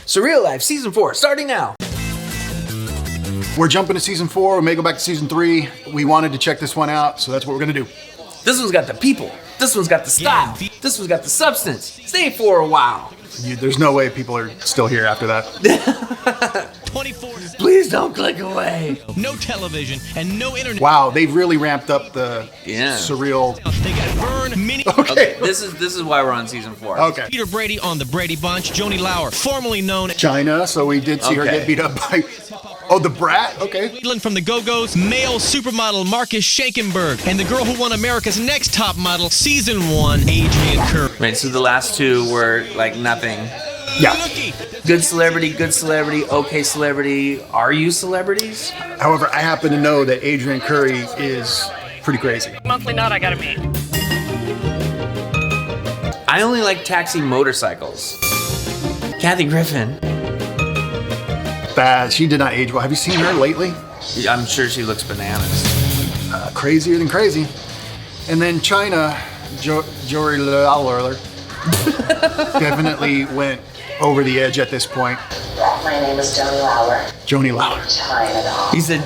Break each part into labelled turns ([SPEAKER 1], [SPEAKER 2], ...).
[SPEAKER 1] Surreal Life Season 4, starting now.
[SPEAKER 2] We're jumping to Season 4. We may go back to Season 3. We wanted to check this one out, so that's what we're going to do.
[SPEAKER 1] This one's got the people. This one's got the style. This one's got the substance. Stay for a while.
[SPEAKER 2] There's no way people are still here after that.
[SPEAKER 3] 24.
[SPEAKER 1] Please don't click away.
[SPEAKER 3] No television and no internet.
[SPEAKER 2] Wow, they've really ramped up the surreal.
[SPEAKER 3] They got Verne, Mini.
[SPEAKER 2] Okay.
[SPEAKER 1] This is why we're on Season 4.
[SPEAKER 2] Okay.
[SPEAKER 3] Peter Brady on the Brady Bunch. Joanie Laurer, formerly known as
[SPEAKER 2] Chyna, so we did see her get beat up by... Oh, the Brat? Okay.
[SPEAKER 3] Wiedlin from the Go-Go's, male supermodel Marcus Schenkenberg, and the girl who won America's Next Top Model, Season 1, Adrianne Curry.
[SPEAKER 1] Right, so the last two were like nothing.
[SPEAKER 2] Yeah.
[SPEAKER 1] Good celebrity, okay celebrity. Are you celebrities?
[SPEAKER 2] However, I happen to know that Adrianne Curry is pretty crazy.
[SPEAKER 4] Monthly nut I gotta meet.
[SPEAKER 1] I only like taxi motorcycles. Kathy Griffin.
[SPEAKER 2] Bad. She did not age well. Have you seen her lately?
[SPEAKER 1] I'm sure she looks bananas.
[SPEAKER 2] Crazier than crazy. And then Chyna, Jory Laurer, definitely went over the edge at this point.
[SPEAKER 5] My name is Joanie Laurer.
[SPEAKER 2] Joanie Laurer.
[SPEAKER 5] Chyna.
[SPEAKER 1] He said,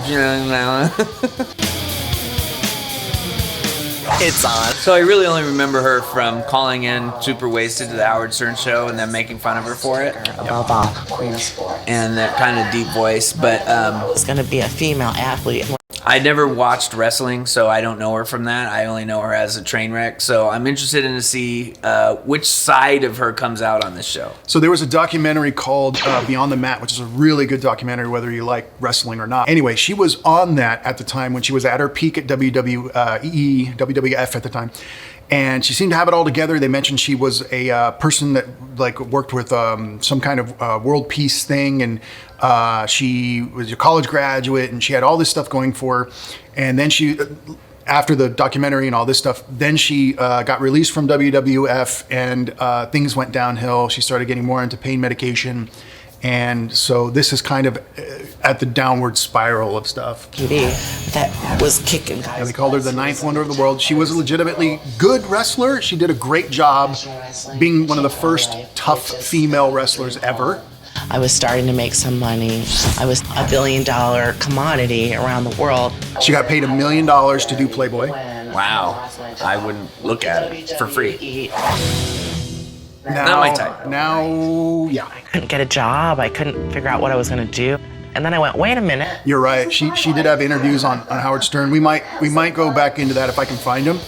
[SPEAKER 6] It's on.
[SPEAKER 1] So I really only remember her from calling in super wasted to the Howard Stern show and then making fun of her for it.
[SPEAKER 5] Above all, queen of sports.
[SPEAKER 1] And that kind of deep voice, but
[SPEAKER 6] It's gonna be a female athlete.
[SPEAKER 1] I never watched wrestling, so I don't know her from that. I only know her as a train wreck. So I'm interested in to see which side of her comes out on this show.
[SPEAKER 2] So there was a documentary called Beyond the Mat, which is a really good documentary, whether you like wrestling or not. Anyway, she was on that at the time when she was at her peak at WWF at the time. And she seemed to have it all together. They mentioned she was a person that like worked with some kind of world peace thing, and she was a college graduate, and she had all this stuff going for her. And then she, after the documentary and all this stuff, then she got released from WWF, and things went downhill. She started getting more into pain medication. And so this is kind of at the downward spiral of stuff.
[SPEAKER 6] TV that was kicking
[SPEAKER 2] And
[SPEAKER 6] guys.
[SPEAKER 2] they called her the ninth wonder of the world. She was a legitimately good wrestler. She did a great job being one of the first tough female wrestlers ever.
[SPEAKER 6] I was starting to make some money. I was a $1 billion commodity around the world.
[SPEAKER 2] She got paid $1 million to do Playboy.
[SPEAKER 1] Wow. I wouldn't look at it for free.
[SPEAKER 2] Now,
[SPEAKER 1] Not my type.
[SPEAKER 2] Now, yeah.
[SPEAKER 6] I couldn't get a job. I couldn't figure out what I was gonna do. And then I went, wait a minute.
[SPEAKER 2] You're right. She did have interviews on Howard Stern. We might go back into that if I can find them.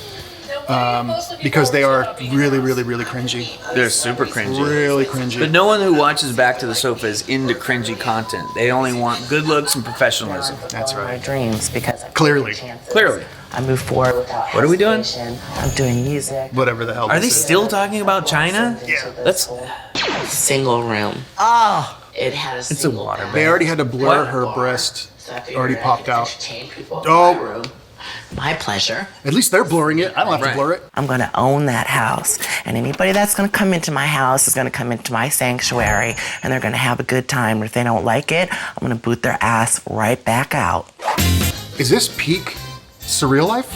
[SPEAKER 2] Because they are really, really, really cringy.
[SPEAKER 1] They're super cringy.
[SPEAKER 2] Really cringy.
[SPEAKER 1] But no one who watches Back to the Sofa is into cringy content. They only want good looks and professionalism.
[SPEAKER 2] That's
[SPEAKER 6] My
[SPEAKER 2] right.
[SPEAKER 6] dreams because
[SPEAKER 2] Clearly.
[SPEAKER 1] Clearly.
[SPEAKER 6] I moved forward.
[SPEAKER 1] What are we doing?
[SPEAKER 6] I'm doing music.
[SPEAKER 2] Whatever the hell
[SPEAKER 1] Are they
[SPEAKER 2] this is.
[SPEAKER 1] still talking about China?
[SPEAKER 2] Yeah.
[SPEAKER 1] Let's.
[SPEAKER 6] Single room. Oh, it had a
[SPEAKER 1] It's a
[SPEAKER 6] single
[SPEAKER 1] water
[SPEAKER 2] They
[SPEAKER 1] bed.
[SPEAKER 2] already had to blur
[SPEAKER 1] What?
[SPEAKER 2] her breast.
[SPEAKER 6] So I figured
[SPEAKER 2] Already
[SPEAKER 6] I
[SPEAKER 2] popped
[SPEAKER 6] could
[SPEAKER 2] out.
[SPEAKER 6] entertain people in
[SPEAKER 2] Oh.
[SPEAKER 6] my room. My pleasure.
[SPEAKER 2] At least they're blurring it. I don't have to
[SPEAKER 1] Right.
[SPEAKER 2] blur it.
[SPEAKER 6] I'm gonna own that house, and anybody that's gonna come into my house is gonna come into my sanctuary, and they're gonna have a good time. If they don't like it, I'm gonna boot their ass right back out.
[SPEAKER 2] Is this peak Surreal Life?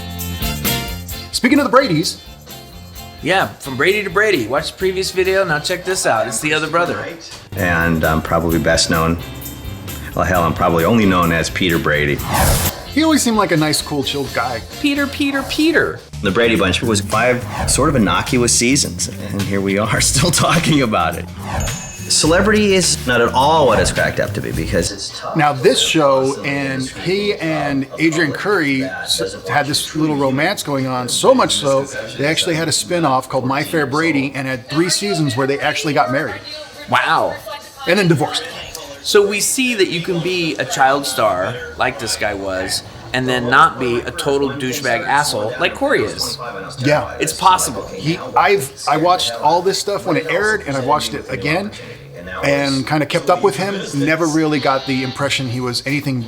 [SPEAKER 2] Speaking of the Bradys,
[SPEAKER 1] Yeah, from Brady to Brady. Watch the previous video. Now check this out. It's the other brother.
[SPEAKER 7] And I'm probably best known, well, hell, I'm probably only known as Peter Brady.
[SPEAKER 2] he always seemed like a nice, cool, chilled guy.
[SPEAKER 1] Peter.
[SPEAKER 7] The Brady Bunch was 5 sort of innocuous seasons, and here we are still talking about it. Celebrity is not at all what it's cracked up to be because it's tough.
[SPEAKER 2] Now this show, and he and Adrianne Curry had this little romance going on, so much so they actually had a spin-off called My Fair Brady and had 3 seasons where they actually got married
[SPEAKER 1] Wow.
[SPEAKER 2] and then divorced.
[SPEAKER 1] So we see that you can be a child star, like this guy was, and then not be a total douchebag asshole like Corey is.
[SPEAKER 2] Yeah.
[SPEAKER 1] It's possible.
[SPEAKER 2] I watched all this stuff when it aired, and I watched it again and kind of kept up with him. Never really got the impression he was anything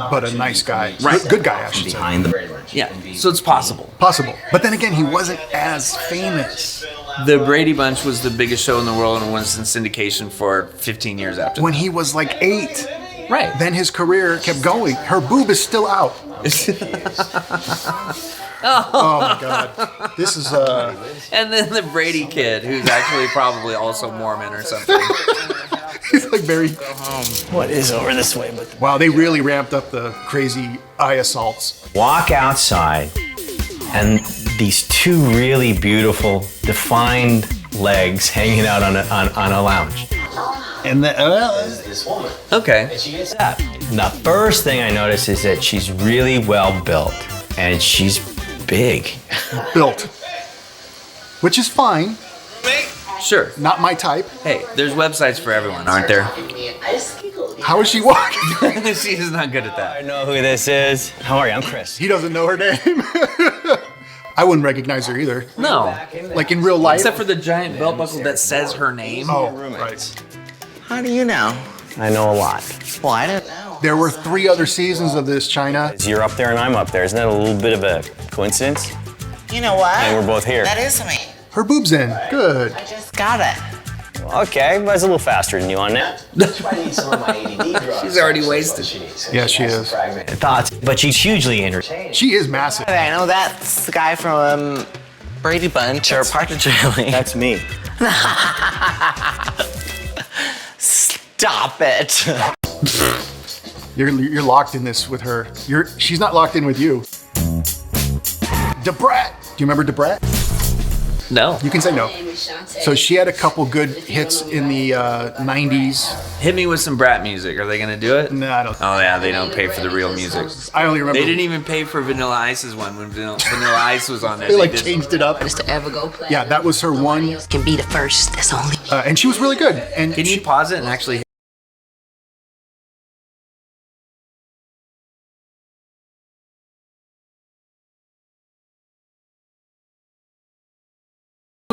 [SPEAKER 2] but a nice guy.
[SPEAKER 1] Right.
[SPEAKER 2] Good guy, I should say.
[SPEAKER 7] Behind the Brady Bunch.
[SPEAKER 1] Yeah, so it's possible.
[SPEAKER 2] Possible. But then again, he wasn't as famous
[SPEAKER 1] The Brady Bunch was the biggest show in the world and was in syndication for 15 years after
[SPEAKER 2] when he was like 8.
[SPEAKER 1] Right.
[SPEAKER 2] Then his career kept going. Her boob is still out. Oh my God. This is
[SPEAKER 1] And then the Brady kid, who's actually probably also Mormon or something.
[SPEAKER 2] He's like very.
[SPEAKER 4] What is over this way? But
[SPEAKER 2] Wow, they really ramped up the crazy eye assaults.
[SPEAKER 4] walk outside, and these two really beautiful, defined legs hanging out on a lounge.
[SPEAKER 2] And then,
[SPEAKER 4] This woman.
[SPEAKER 1] Okay.
[SPEAKER 4] She gets up. The first thing I notice is that she's really well built, and she's big.
[SPEAKER 2] built, which is fine.
[SPEAKER 1] Sure.
[SPEAKER 2] Not my type.
[SPEAKER 1] Hey, there's websites for everyone, aren't there?
[SPEAKER 2] How is she walking?
[SPEAKER 1] She is not good at
[SPEAKER 4] I
[SPEAKER 1] that.
[SPEAKER 4] know who this is. How are you? I'm Chris.
[SPEAKER 2] He doesn't know her name. I wouldn't recognize her either.
[SPEAKER 1] No.
[SPEAKER 2] Like in real life.
[SPEAKER 1] Except for the giant belt buckle that says her name.
[SPEAKER 2] Oh, right.
[SPEAKER 6] How do you know?
[SPEAKER 4] I know a lot.
[SPEAKER 6] Well, I don't know.
[SPEAKER 2] There were 3 other seasons of this, Chyna.
[SPEAKER 4] You're up there and I'm up there. Isn't that a little bit of a coincidence?
[SPEAKER 6] You know what?
[SPEAKER 4] And we're both here.
[SPEAKER 6] That is me.
[SPEAKER 2] Her boobs in. Good.
[SPEAKER 6] I just got it.
[SPEAKER 4] Okay, but I was a little faster than you on that.
[SPEAKER 1] She's already wasted.
[SPEAKER 2] Yeah, she is.
[SPEAKER 4] Thoughts, but she's hugely entertaining.
[SPEAKER 2] She is massive.
[SPEAKER 6] I know that's the guy from Brady Bunch or Partridge Family.
[SPEAKER 4] That's me.
[SPEAKER 6] Stop it.
[SPEAKER 2] You're locked in this with her. She's not locked in with you. Brat. Do you remember Brat?
[SPEAKER 1] No.
[SPEAKER 2] You can say no. So she had a couple good hits in the 90s.
[SPEAKER 1] Hit me with some Brat music. Are they going to do it?
[SPEAKER 2] No, I don't.
[SPEAKER 1] Oh, yeah, they don't pay for the real music.
[SPEAKER 2] I only remember.
[SPEAKER 1] They didn't even pay for Vanilla Ice's one when Vanilla Ice was on there.
[SPEAKER 2] They like
[SPEAKER 1] just-
[SPEAKER 2] changed it up.
[SPEAKER 8] Just to ever go play.
[SPEAKER 2] Yeah, that was her one.
[SPEAKER 8] Can be the first. That's only.
[SPEAKER 2] And she was really good. And
[SPEAKER 1] Can you pause it and actually?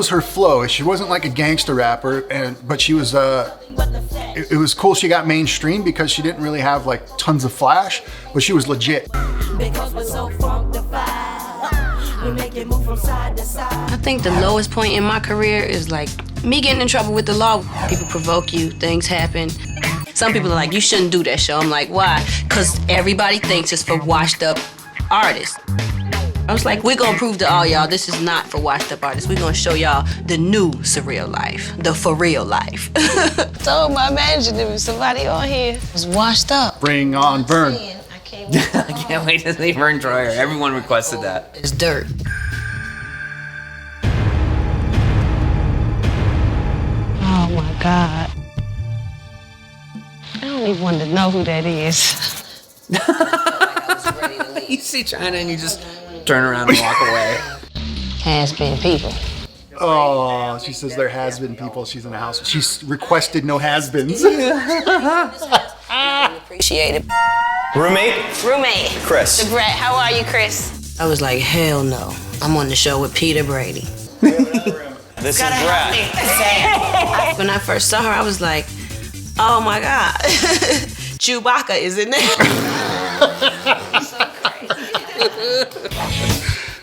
[SPEAKER 2] was her flow. She wasn't like a gangster rapper, but she was. It was cool. She got mainstream because she didn't really have like tons of flash, but she was legit.
[SPEAKER 8] I think the lowest point in my career is like me getting in trouble with the law. People provoke you, things happen. Some people are like, you shouldn't do that show. I'm like, why? Because everybody thinks it's for washed up artists. I was like, we're gonna prove to all y'all this is not for washed up artists. We're gonna show y'all the new Surreal Life, the for real life. Told my manager there was somebody on here was washed up.
[SPEAKER 2] Bring on Verne.
[SPEAKER 1] I can't wait to see Verne Troyer. Everyone requested that.
[SPEAKER 8] It's dirt. Oh my God. I don't even want to know who that is.
[SPEAKER 1] You see Chyna and you just turn around and walk away.
[SPEAKER 8] Has been people.
[SPEAKER 2] Oh, she says there has been people. She's in the house. She's requested no has-beens.
[SPEAKER 8] Appreciate it.
[SPEAKER 4] Roommate?
[SPEAKER 8] Roommate.
[SPEAKER 4] Chris.
[SPEAKER 8] The Brat. How are you, Chris? I was like, hell no. I'm on the show with Peter Brady.
[SPEAKER 4] This is Brat.
[SPEAKER 8] When I first saw her, I was like, oh my God. Chewbacca is in there.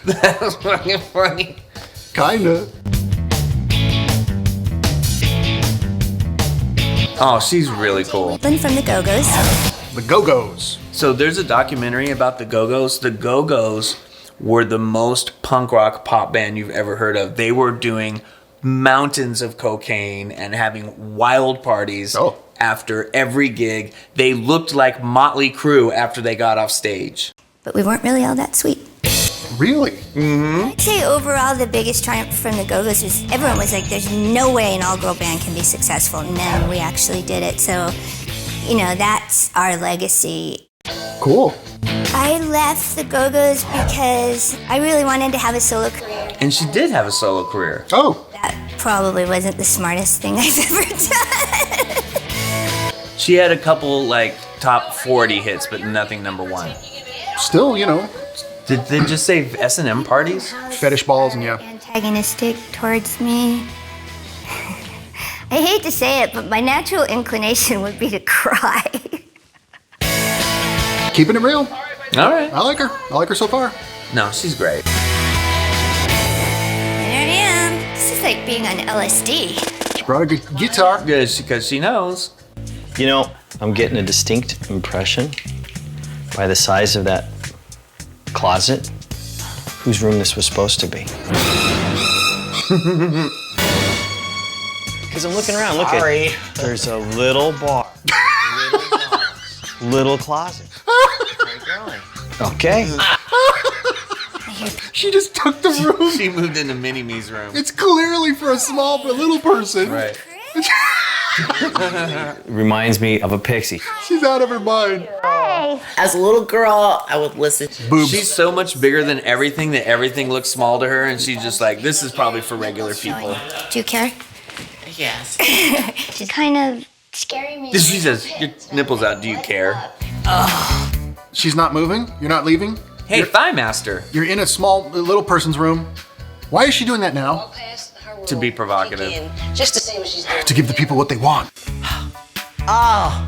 [SPEAKER 1] That was fucking funny.
[SPEAKER 2] Kinda.
[SPEAKER 1] Oh, she's really cool.
[SPEAKER 9] From the Go-Go's.
[SPEAKER 2] The Go-Go's.
[SPEAKER 1] So there's a documentary about the Go-Go's. The Go-Go's were the most punk rock pop band you've ever heard of. They were doing mountains of cocaine and having wild parties after every gig. They looked like Motley Crue after they got off stage.
[SPEAKER 9] But we weren't really all that sweet.
[SPEAKER 2] Really?
[SPEAKER 1] Mm-hmm.
[SPEAKER 9] I'd say overall the biggest triumph from the Go-Go's was everyone was like, there's no way an all-girl band can be successful. And then we actually did it. So, you know, that's our legacy.
[SPEAKER 2] Cool.
[SPEAKER 9] I left the Go-Go's because I really wanted to have a solo career.
[SPEAKER 1] And she did have a solo career.
[SPEAKER 2] Oh.
[SPEAKER 9] That probably wasn't the smartest thing I've ever done.
[SPEAKER 1] She had a couple like top 40 hits, but nothing number one.
[SPEAKER 2] Still, you know.
[SPEAKER 1] Did they just say S&M parties?
[SPEAKER 2] Fetish balls and yeah.
[SPEAKER 9] Antagonistic towards me. I hate to say it, but my natural inclination would be to cry.
[SPEAKER 2] Keeping it real.
[SPEAKER 1] All right.
[SPEAKER 2] I like her. I like her so far.
[SPEAKER 1] No, she's great.
[SPEAKER 9] Here I am. This is like being on LSD.
[SPEAKER 2] She brought a good guitar.
[SPEAKER 1] Good, because she knows.
[SPEAKER 4] You know, I'm getting a distinct impression by the size of that closet whose room this was supposed to be.
[SPEAKER 7] Because I'm looking around. Look
[SPEAKER 6] Sorry.
[SPEAKER 7] There's a little bar. Little closet. Okay.
[SPEAKER 2] She just took the room.
[SPEAKER 1] She moved into Mini-Me's room.
[SPEAKER 2] It's clearly for a small but little person.
[SPEAKER 1] Right.
[SPEAKER 4] Reminds me of a pixie.
[SPEAKER 2] She's out of her mind.
[SPEAKER 6] As a little girl, I would listen.
[SPEAKER 2] Boobs.
[SPEAKER 1] She's so much bigger than everything that everything looks small to her, and she's just like, this is probably for regular people.
[SPEAKER 9] Do you care?
[SPEAKER 6] Yes.
[SPEAKER 9] She's kind of scaring me.
[SPEAKER 1] She says, your nipples out, do you care?
[SPEAKER 2] She's not moving? You're not leaving?
[SPEAKER 1] Hey, Thigh Master.
[SPEAKER 2] You're in a small little person's room. Why is she doing that now?
[SPEAKER 1] To be provocative.
[SPEAKER 8] Just to see what she's doing.
[SPEAKER 2] To give the people what they want.
[SPEAKER 6] Oh.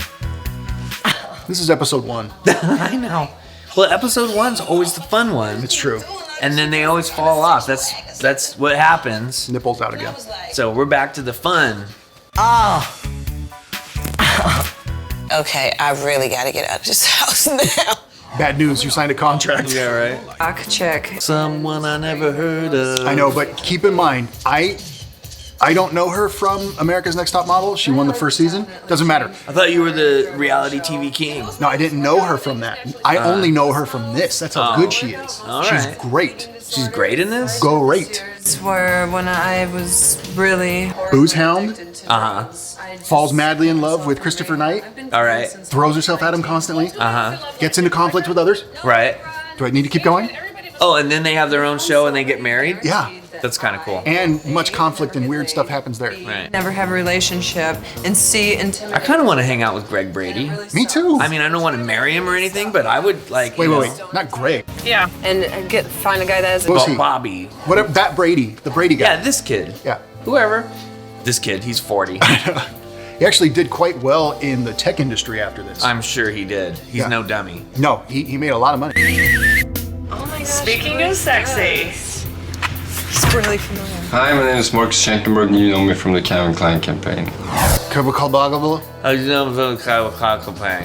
[SPEAKER 2] This is episode 1.
[SPEAKER 1] I know. Well, episode 1's always the fun one.
[SPEAKER 2] It's true.
[SPEAKER 1] And then they always fall off. That's what happens.
[SPEAKER 2] Nipples out again.
[SPEAKER 1] So we're back to the fun.
[SPEAKER 6] Oh.
[SPEAKER 8] Okay, I really gotta get out of this house now.
[SPEAKER 2] Bad news, you signed a contract.
[SPEAKER 1] Yeah, right.
[SPEAKER 8] Rock check.
[SPEAKER 1] Someone I never heard of.
[SPEAKER 2] I know, but keep in mind, I don't know her from America's Next Top Model. She won the first season. Doesn't matter.
[SPEAKER 1] I thought you were the reality TV king.
[SPEAKER 2] No, I didn't know her from that. I only know her from this. That's how good she is.
[SPEAKER 1] All
[SPEAKER 2] She's
[SPEAKER 1] right.
[SPEAKER 2] great.
[SPEAKER 1] She's great in this?
[SPEAKER 2] Great.
[SPEAKER 10] It's where when I was really
[SPEAKER 2] Booze hound,
[SPEAKER 1] Uh-huh.
[SPEAKER 2] falls madly in love with Christopher Knight,
[SPEAKER 1] All right.
[SPEAKER 2] throws herself at him constantly,
[SPEAKER 1] Uh-huh.
[SPEAKER 2] gets into conflict with others.
[SPEAKER 1] Right.
[SPEAKER 2] Do I need to keep going?
[SPEAKER 1] Oh, and then they have their own show and they get married?
[SPEAKER 2] Yeah.
[SPEAKER 1] That's kind of cool.
[SPEAKER 2] And much conflict and weird stuff happens there.
[SPEAKER 1] Right.
[SPEAKER 10] never have a relationship and see until
[SPEAKER 1] I kind of want to hang out with Greg Brady.
[SPEAKER 2] Me too.
[SPEAKER 1] I mean, I don't want to marry him or anything, but I would like.
[SPEAKER 2] Wait,
[SPEAKER 1] you
[SPEAKER 2] wait,
[SPEAKER 1] know,
[SPEAKER 2] wait. Not Greg.
[SPEAKER 10] yeah, and find a guy that has a
[SPEAKER 2] Who's
[SPEAKER 1] Bo-
[SPEAKER 2] he?
[SPEAKER 1] Bobby.
[SPEAKER 2] Whatever. That Brady. The Brady guy.
[SPEAKER 1] Yeah, this kid.
[SPEAKER 2] Yeah.
[SPEAKER 1] Whoever. This kid, he's 40.
[SPEAKER 2] He actually did quite well in the tech industry after this.
[SPEAKER 1] I'm sure he did. He's
[SPEAKER 2] Yeah.
[SPEAKER 1] no dummy.
[SPEAKER 2] No, he made a lot of money.
[SPEAKER 10] Speaking of sexy, it's really familiar.
[SPEAKER 11] Hi, my name is Marcus Schenkenberg, and you know me from the Calvin Klein campaign.
[SPEAKER 2] Kabakabagabla.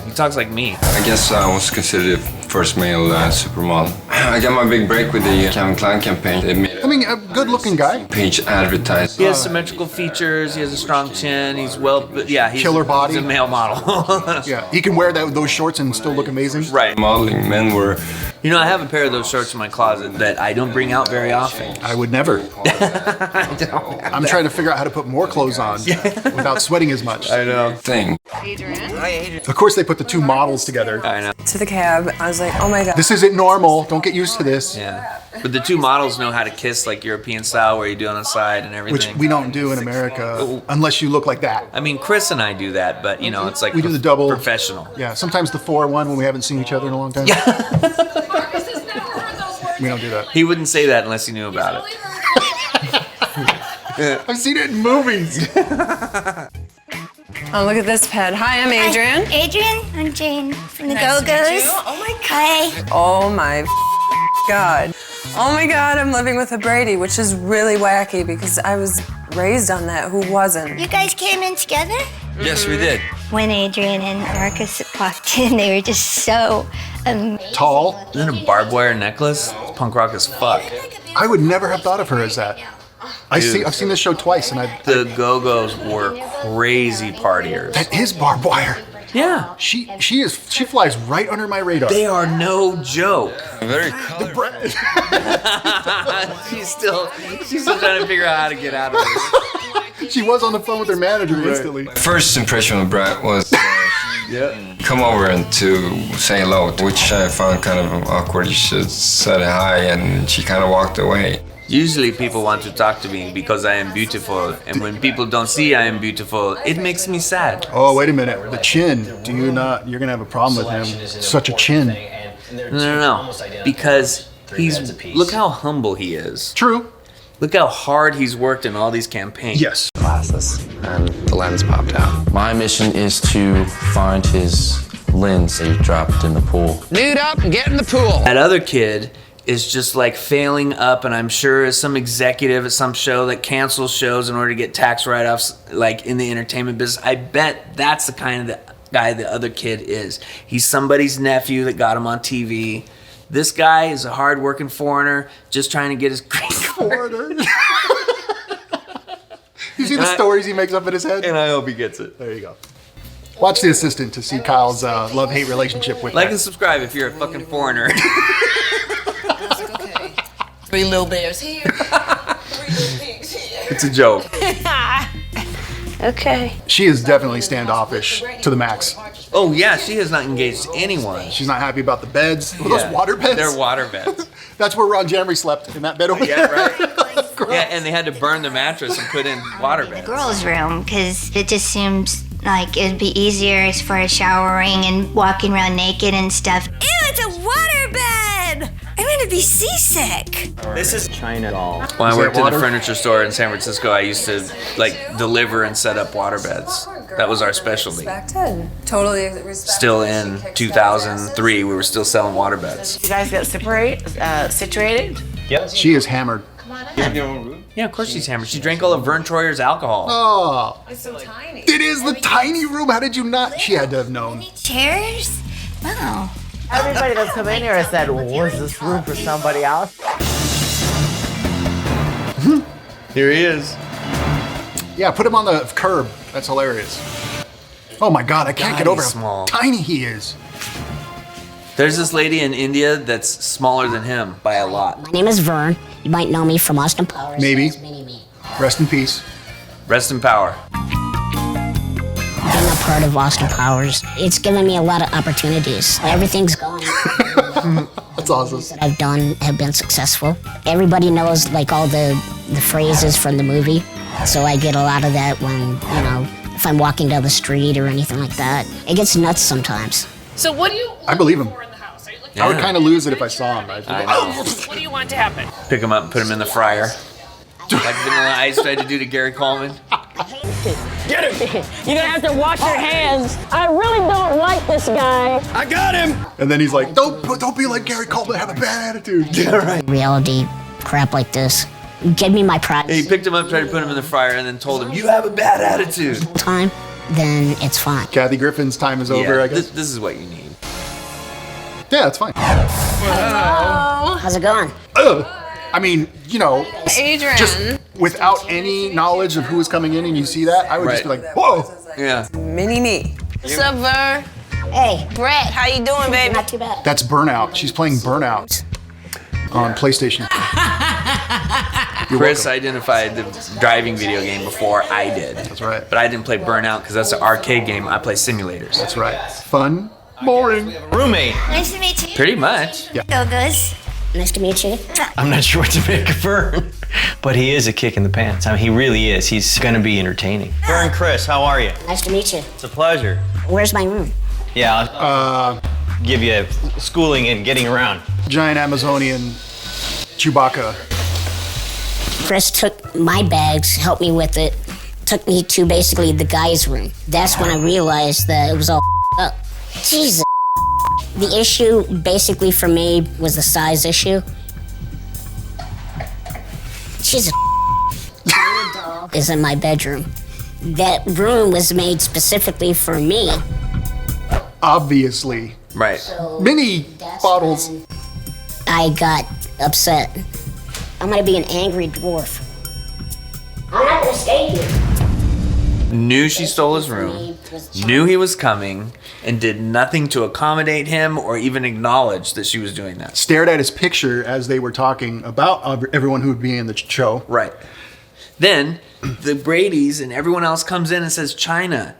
[SPEAKER 1] He talks like me.
[SPEAKER 11] I guess I was considered the first male supermodel. I got my big break with the Calvin Klein campaign. They made
[SPEAKER 2] I mean, a good-looking guy.
[SPEAKER 11] page advertised.
[SPEAKER 1] He has symmetrical features. He has a strong chin. He's he's
[SPEAKER 2] Killer body.
[SPEAKER 1] He's a male model.
[SPEAKER 2] Yeah, he can wear those shorts and still look amazing.
[SPEAKER 1] Right.
[SPEAKER 11] Modeling men were
[SPEAKER 1] You know, I have a pair of those shorts in my closet that I don't bring out very often.
[SPEAKER 2] I would never. I'm trying to figure out how to put more clothes on without sweating as much.
[SPEAKER 1] I know.
[SPEAKER 11] thing.
[SPEAKER 2] Of course, they put the two models together.
[SPEAKER 1] I know.
[SPEAKER 10] To the cab, I was like, oh my god.
[SPEAKER 2] This isn't normal. Don't get used to this.
[SPEAKER 1] Yeah. But the two models know how to kiss like European style, where you do on the side and
[SPEAKER 2] Which
[SPEAKER 1] everything.
[SPEAKER 2] we don't do in America unless you look like that.
[SPEAKER 1] I mean, Chris and I do that, but you know, it's like
[SPEAKER 2] We do the double.
[SPEAKER 1] professional.
[SPEAKER 2] Yeah, sometimes the 4-1 when we haven't seen each other in a long time. We don't do that.
[SPEAKER 1] He wouldn't say that unless he knew about it.
[SPEAKER 2] I've seen it in movies.
[SPEAKER 10] Oh, look at this pet. Hi, I'm Adrianne.
[SPEAKER 9] Adrianne, I'm Jane from the
[SPEAKER 10] Nice to meet
[SPEAKER 9] Go-Go's.
[SPEAKER 10] you. Oh my god.
[SPEAKER 9] Hi.
[SPEAKER 10] Oh my god. Oh my god, I'm living with a Brady, which is really wacky because I was raised on that. Who wasn't?
[SPEAKER 9] You guys came in together?
[SPEAKER 1] Yes, we did.
[SPEAKER 9] When Adrianne and Marcus walked in, they were just so amazing.
[SPEAKER 2] Tall.
[SPEAKER 1] Isn't it a barbed wire necklace? It's punk rock as fuck.
[SPEAKER 2] I would never have thought of her as that. I've seen this show twice, and
[SPEAKER 1] The Go-Go's were crazy partiers.
[SPEAKER 2] that is barbed wire.
[SPEAKER 1] Yeah.
[SPEAKER 2] She flies right under my radar.
[SPEAKER 1] They are no joke.
[SPEAKER 11] Very colorful.
[SPEAKER 1] she's still trying to figure out how to get out of it.
[SPEAKER 2] She was on the phone with her manager instantly.
[SPEAKER 11] First impression of Brat was come over and to say hello, which I found kind of awkward. She said hi, and she kind of walked away.
[SPEAKER 1] Usually people want to talk to me because I am beautiful, and when people don't see I am beautiful, it makes me sad.
[SPEAKER 2] Oh, wait a minute. The chin. You're gonna have a problem with him. Such a chin.
[SPEAKER 1] No. Because look how humble he is.
[SPEAKER 2] True.
[SPEAKER 1] Look how hard he's worked in all these campaigns.
[SPEAKER 2] Yes.
[SPEAKER 12] Glasses, and the lens popped out. My mission is to find his lens that he dropped in the pool.
[SPEAKER 3] Nude up and get in the pool.
[SPEAKER 1] That other kid is just like failing up, and I'm sure is some executive at some show that cancels shows in order to get tax write-offs, like in the entertainment business. I bet that's the kind of guy the other kid is. He's somebody's nephew that got him on TV. This guy is a hard-working foreigner just trying to get his green card.
[SPEAKER 2] Foreigner. You see the stories he makes up in his head?
[SPEAKER 1] And I hope he gets it.
[SPEAKER 2] There you go. Watch The Assistant to see Kyle's love-hate relationship with
[SPEAKER 1] Like
[SPEAKER 2] that.
[SPEAKER 1] and subscribe if you're a fucking foreigner.
[SPEAKER 6] Three little bears here.
[SPEAKER 1] It's a joke.
[SPEAKER 8] Okay.
[SPEAKER 2] She is definitely standoffish to the max.
[SPEAKER 1] Oh yeah, she has not engaged anyone.
[SPEAKER 2] She's not happy about the beds. Were those water beds?
[SPEAKER 1] They're water beds.
[SPEAKER 2] That's where Ron Jeremy slept, in that bed over
[SPEAKER 1] Yeah,
[SPEAKER 2] there.
[SPEAKER 1] right. Yeah, and they had to burn the mattress and put in water beds.
[SPEAKER 9] Girls' room, because it just seems like it'd be easier as far as showering and walking around naked and stuff. Ew, it's a water bed! I'm gonna be seasick.
[SPEAKER 7] This is Chyna doll.
[SPEAKER 1] When I
[SPEAKER 2] Is
[SPEAKER 1] worked
[SPEAKER 2] that
[SPEAKER 1] in a
[SPEAKER 2] water?
[SPEAKER 1] furniture store in San Francisco, I used to like deliver and set up water beds. That was our specialty.
[SPEAKER 10] Respected. Totally respected.
[SPEAKER 1] Still in 2003, we were still selling water beds.
[SPEAKER 6] You guys get situated?
[SPEAKER 4] Yep.
[SPEAKER 2] She is hammered.
[SPEAKER 1] Yeah, of course she's hammered. She drank all of Verne Troyer's alcohol.
[SPEAKER 2] Oh,
[SPEAKER 10] It's so tiny.
[SPEAKER 2] it is the tiny room. How did you not? She had to have known.
[SPEAKER 9] Chairs? Wow.
[SPEAKER 6] Everybody that's come in here has said, well, was this room for somebody else?
[SPEAKER 1] Here he is.
[SPEAKER 2] Yeah, put him on the curb. That's hilarious. Oh my God, I can't
[SPEAKER 1] God,
[SPEAKER 2] get over
[SPEAKER 1] he's
[SPEAKER 2] how
[SPEAKER 1] small.
[SPEAKER 2] tiny he is.
[SPEAKER 1] There's this lady in India that's smaller than him by a lot.
[SPEAKER 13] My name is Verne. You might know me from Austin Powers.
[SPEAKER 2] Maybe.
[SPEAKER 13] as Mini-Me.
[SPEAKER 2] Rest in peace.
[SPEAKER 1] Rest in power.
[SPEAKER 13] Being a part of Austin Powers, it's given me a lot of opportunities. Everything's going
[SPEAKER 2] That's awesome.
[SPEAKER 13] that I've done have been successful. Everybody knows like all the phrases from the movie, so I get a lot of that when, if I'm walking down the street or anything like that. It gets nuts sometimes.
[SPEAKER 14] So what do you
[SPEAKER 2] I believe him.
[SPEAKER 14] for in the house? Are you looking
[SPEAKER 2] I would
[SPEAKER 1] Yeah.
[SPEAKER 2] kind of lose it if I saw him.
[SPEAKER 1] I know.
[SPEAKER 14] What do you want to happen?
[SPEAKER 1] Pick him up and put him in the fryer. Like Vanilla Ice tried to do to Gary Coleman.
[SPEAKER 14] You're gonna have to wash your hands. I really don't like this guy.
[SPEAKER 1] I got him!
[SPEAKER 2] And then he's like, don't be like Gary Coleman, have a bad attitude.
[SPEAKER 1] Yeah, right.
[SPEAKER 13] Reality crap like this. Give me my
[SPEAKER 1] He
[SPEAKER 13] privacy
[SPEAKER 1] picked him up, tried to put him in the fryer, and then told him, you have a bad attitude.
[SPEAKER 13] time, then it's fine.
[SPEAKER 2] Kathy Griffin's time is over, I guess.
[SPEAKER 1] This is what you need.
[SPEAKER 2] Yeah, it's fine.
[SPEAKER 13] How's it going?
[SPEAKER 2] I mean,
[SPEAKER 10] Adrianne.
[SPEAKER 2] just without any knowledge of who is coming in and you see that, I would just be
[SPEAKER 1] Right.
[SPEAKER 2] like, whoa.
[SPEAKER 1] Yeah.
[SPEAKER 10] Mini-Me.
[SPEAKER 8] What's up, Vern?
[SPEAKER 13] Hey,
[SPEAKER 8] Brett, how you doing, baby?
[SPEAKER 13] not too bad.
[SPEAKER 2] That's Burnout. She's playing Burnout on PlayStation. You're
[SPEAKER 1] Chris
[SPEAKER 2] welcome.
[SPEAKER 1] identified the driving video game before I did.
[SPEAKER 2] That's right.
[SPEAKER 1] But I didn't play Burnout because that's an arcade game. I play simulators.
[SPEAKER 2] That's right. Fun, boring.
[SPEAKER 4] Roommate.
[SPEAKER 9] Nice to meet you.
[SPEAKER 1] Pretty much.
[SPEAKER 9] Go-go's.
[SPEAKER 13] Nice to meet you.
[SPEAKER 4] I'm not sure what to make of Verne, but he is a kick in the pants. I mean, he really is. He's gonna be entertaining. Verne, Chris, how are you?
[SPEAKER 13] Nice to meet you.
[SPEAKER 4] It's a pleasure.
[SPEAKER 13] Where's my room?
[SPEAKER 4] Yeah, I'll give you a schooling in getting around.
[SPEAKER 2] Giant Amazonian Chewbacca.
[SPEAKER 13] Chris took my bags, helped me with it, took me to basically the guy's room. That's when I realized that it was all up. Jesus. The issue basically for me was the size issue. Jesus. Is in my bedroom. That room was made specifically for me.
[SPEAKER 2] Obviously.
[SPEAKER 1] Right.
[SPEAKER 2] Mini bottles.
[SPEAKER 13] I got upset. I'm gonna be an angry dwarf. I'm not gonna stay here.
[SPEAKER 1] Knew she stole his room, knew he was coming, and did nothing to accommodate him or even acknowledge that she was doing that.
[SPEAKER 2] Stared at his picture as they were talking about everyone who would be in the show.
[SPEAKER 1] Right. Then the Bradys and everyone else comes in and says, Chyna,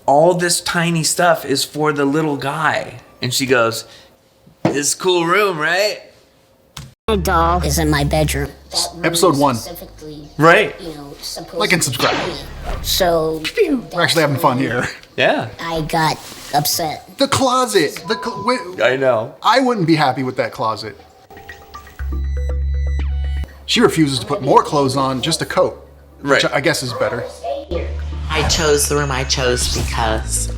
[SPEAKER 1] all this tiny stuff is for the little guy. And she goes, this cool room, right?
[SPEAKER 13] My doll is in my bedroom.
[SPEAKER 2] Episode 1.
[SPEAKER 1] Right.
[SPEAKER 2] Like and subscribe.
[SPEAKER 13] So
[SPEAKER 2] We're actually having fun here.
[SPEAKER 1] Yeah.
[SPEAKER 13] I got upset.
[SPEAKER 2] The closet.
[SPEAKER 1] I know.
[SPEAKER 2] I wouldn't be happy with that closet. She refuses to put more clothes on, just a coat.
[SPEAKER 1] Right.
[SPEAKER 2] Which I guess is better.
[SPEAKER 6] I chose the room I chose because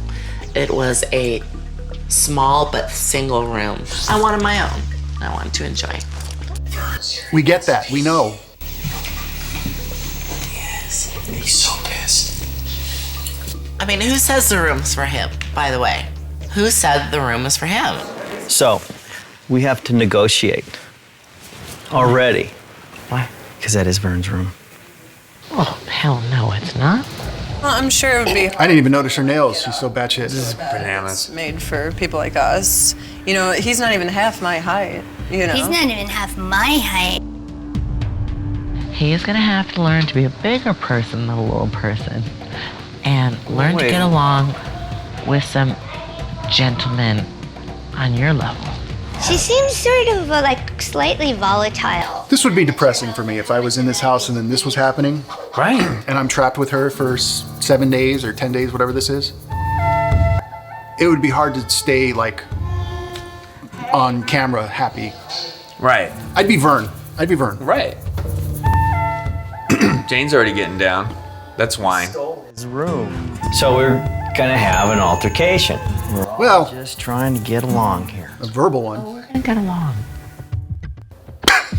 [SPEAKER 6] it was a small but single room. I wanted my own. I wanted to enjoy.
[SPEAKER 2] We get that. We know.
[SPEAKER 6] Yes. He's so pissed. I mean, who says the room's for him, by the way? Who said the room is for him?
[SPEAKER 7] So, we have to negotiate already.
[SPEAKER 6] Why?
[SPEAKER 7] Because that is Verne's room.
[SPEAKER 6] Oh, hell no, it's not.
[SPEAKER 10] Well, I'm sure it would be
[SPEAKER 2] I didn't even notice her nails. She's so batshit.
[SPEAKER 1] Bananas.
[SPEAKER 10] made for people like us. You know, he's not even half my height, you know?
[SPEAKER 9] He's not even half my height.
[SPEAKER 6] He is gonna have to learn to be a bigger person than a little person. And learn to get along with some gentlemen on your level.
[SPEAKER 9] She seems sort of like slightly volatile.
[SPEAKER 2] This would be depressing for me if I was in this house and then this was happening.
[SPEAKER 1] Right.
[SPEAKER 2] And I'm trapped with her for 7 days or 10 days, whatever this is. It would be hard to stay like on camera happy.
[SPEAKER 1] Right.
[SPEAKER 2] I'd be Verne.
[SPEAKER 1] Right. Jane's already getting down. That's wine.
[SPEAKER 4] His room. So we're gonna have an altercation. We're all
[SPEAKER 2] Well,
[SPEAKER 4] just trying to get along here.
[SPEAKER 2] A verbal one.
[SPEAKER 6] We're gonna get along.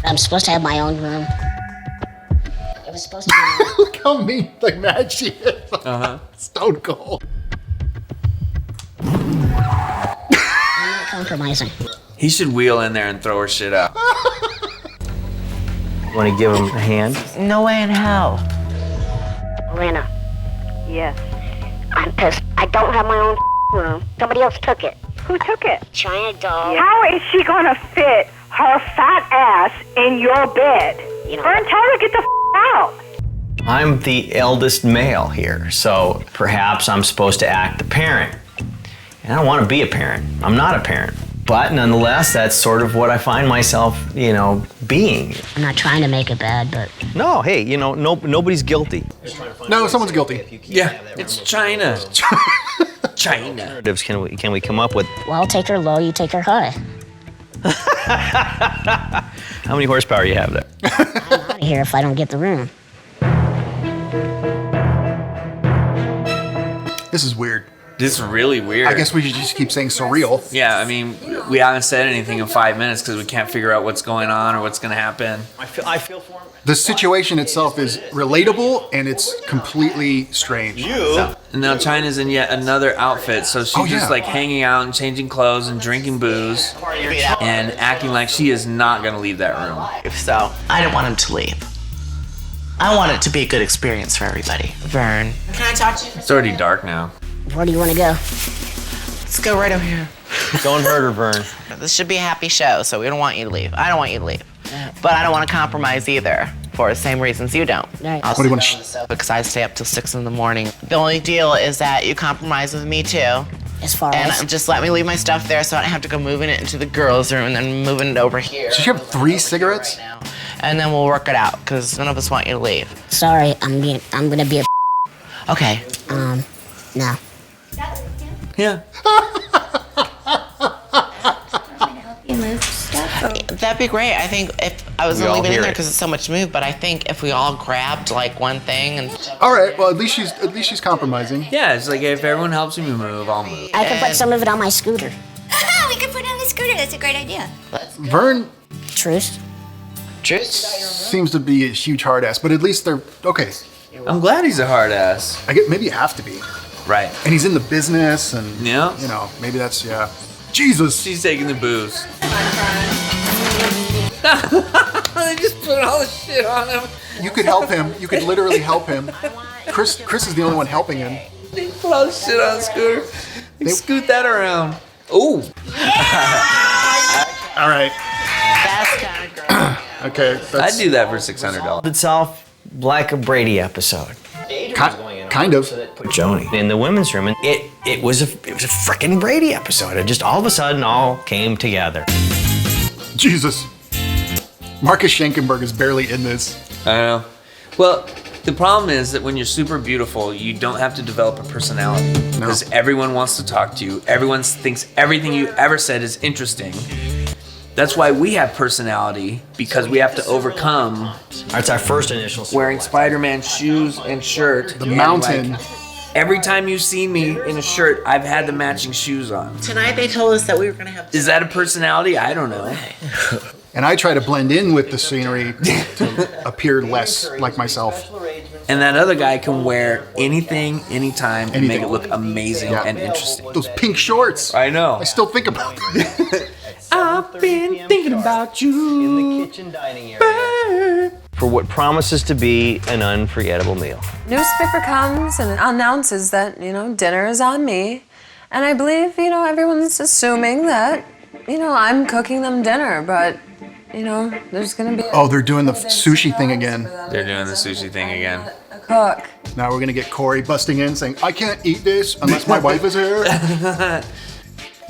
[SPEAKER 13] I'm supposed to have my own room. It was supposed to be
[SPEAKER 2] Look how mean, like mad she is. Stone cold.
[SPEAKER 13] I'm not compromising.
[SPEAKER 1] He should wheel in there and throw her shit out.
[SPEAKER 4] Want to give him a hand?
[SPEAKER 6] No way in hell.
[SPEAKER 14] Lena. Yes. I'm pissed. I don't have my own room. Somebody else took it. Who took it?
[SPEAKER 13] China doll.
[SPEAKER 14] How is she gonna fit her fat ass in your bed?
[SPEAKER 13] You know,
[SPEAKER 14] Verne, tell her to get the out.
[SPEAKER 4] I'm the eldest male here, so perhaps I'm supposed to act the parent. And I don't want to be a parent. I'm not a parent. But nonetheless, that's sort of what I find myself, being.
[SPEAKER 13] I'm not trying to make it bad, but
[SPEAKER 4] No, hey, nobody's guilty.
[SPEAKER 2] No, someone's guilty.
[SPEAKER 1] Yeah, it's China. China.
[SPEAKER 4] Alternatives can we come up with?
[SPEAKER 13] well, I'll take her low, you take her high.
[SPEAKER 4] How many horsepower you have there?
[SPEAKER 13] I'm out of here if I don't get the room.
[SPEAKER 2] This is weird.
[SPEAKER 1] This is really weird.
[SPEAKER 2] I guess we should just keep saying surreal.
[SPEAKER 1] Yeah, I mean, we haven't said anything in 5 minutes because we can't figure out what's going on or what's going to happen.
[SPEAKER 4] I feel for him.
[SPEAKER 2] The situation itself is relatable and it's completely strange.
[SPEAKER 1] And now China's in yet another outfit, so she's just like hanging out and changing clothes and drinking booze and acting like she is not going to leave that room.
[SPEAKER 6] So I didn't want him to leave. I want it to be a good experience for everybody. Verne. Can I talk to you?
[SPEAKER 1] It's already dark now.
[SPEAKER 13] Where do you want to go?
[SPEAKER 6] Let's go right over here.
[SPEAKER 4] Don't hurt her, Verne.
[SPEAKER 6] This should be a happy show, so we don't want you to leave. I don't want you to leave. But I don't want to compromise either, for the same reasons you don't.
[SPEAKER 13] Right.
[SPEAKER 6] I'll
[SPEAKER 2] What do you
[SPEAKER 6] sit
[SPEAKER 2] want
[SPEAKER 6] on the sofa because I stay up till 6 in the morning. The only deal is that you compromise with me too.
[SPEAKER 13] As far
[SPEAKER 6] And
[SPEAKER 13] as
[SPEAKER 6] just let me leave my stuff there so I don't have to go moving it into the girls' room and then moving it over here.
[SPEAKER 2] So you have 3 cigarettes?
[SPEAKER 6] And then we'll work it out because none of us want you to leave.
[SPEAKER 13] sorry, I'm gonna be a
[SPEAKER 6] Okay.
[SPEAKER 13] no.
[SPEAKER 1] Yeah.
[SPEAKER 9] You move stuff.
[SPEAKER 6] That'd be great. I think if I was
[SPEAKER 4] We
[SPEAKER 6] only
[SPEAKER 4] all
[SPEAKER 6] leaving in
[SPEAKER 4] hear
[SPEAKER 6] there
[SPEAKER 4] it.
[SPEAKER 6] because it's so much move, but I think if we all grabbed like one thing and
[SPEAKER 2] All right. Well, at least she's compromising.
[SPEAKER 1] Yeah, it's like if everyone helps me move, I'll move.
[SPEAKER 13] I can put some of it on my scooter.
[SPEAKER 9] We could put it on the scooter. That's a great idea.
[SPEAKER 2] Verne
[SPEAKER 13] Truce.
[SPEAKER 2] seems to be a huge hard ass, but at least they're okay.
[SPEAKER 1] I'm glad he's a hard ass.
[SPEAKER 2] I get maybe you have to be,
[SPEAKER 1] Right.
[SPEAKER 2] and he's in the business, and
[SPEAKER 1] Yeah.
[SPEAKER 2] maybe that's Jesus.
[SPEAKER 1] She's taking the booze. They just put all the shit on him.
[SPEAKER 2] You could help him. You could literally help him. Chris is the only one helping him.
[SPEAKER 1] They put all the shit on the scooter. They scoot that around. Ooh.
[SPEAKER 2] All right.
[SPEAKER 6] that's kind of gross.
[SPEAKER 2] Okay.
[SPEAKER 1] I'd do that for $600.
[SPEAKER 4] Itself like a Brady episode.
[SPEAKER 2] Kind of.
[SPEAKER 4] Put Joanie in the women's room, and it was a freaking Brady episode. It just all of a sudden all came together.
[SPEAKER 2] Jesus. Marcus Schenkenberg is barely in this.
[SPEAKER 1] I don't know. Well, the problem is that when you're super beautiful, you don't have to develop a personality. Because everyone wants to talk to you. Everyone thinks everything you ever said is interesting. That's why we have personality, because we have to overcome
[SPEAKER 4] That's our first initial.
[SPEAKER 1] wearing Spider-Man shoes and shirt.
[SPEAKER 2] The mountain.
[SPEAKER 1] Every time you've seen me in a shirt, I've had the matching shoes on.
[SPEAKER 6] Tonight they told us that we were going to have...
[SPEAKER 1] Is that a personality? I don't know.
[SPEAKER 2] And I try to blend in with the scenery to appear less like myself.
[SPEAKER 1] And that other guy can wear anything, anytime, and make it look amazing and interesting.
[SPEAKER 2] Those pink shorts.
[SPEAKER 1] I know.
[SPEAKER 2] I still think about them.
[SPEAKER 1] I've been thinking about you.
[SPEAKER 4] In the kitchen dining area. for what promises to be an unforgettable meal.
[SPEAKER 10] Newspaper comes and announces that, dinner is on me. And I believe, everyone's assuming that, I'm cooking them dinner, but, there's gonna be
[SPEAKER 2] they're doing the sushi thing again.
[SPEAKER 1] They're doing the sushi thing again.
[SPEAKER 10] a cook.
[SPEAKER 2] Now we're gonna get Corey busting in saying, I can't eat this unless my wife is here.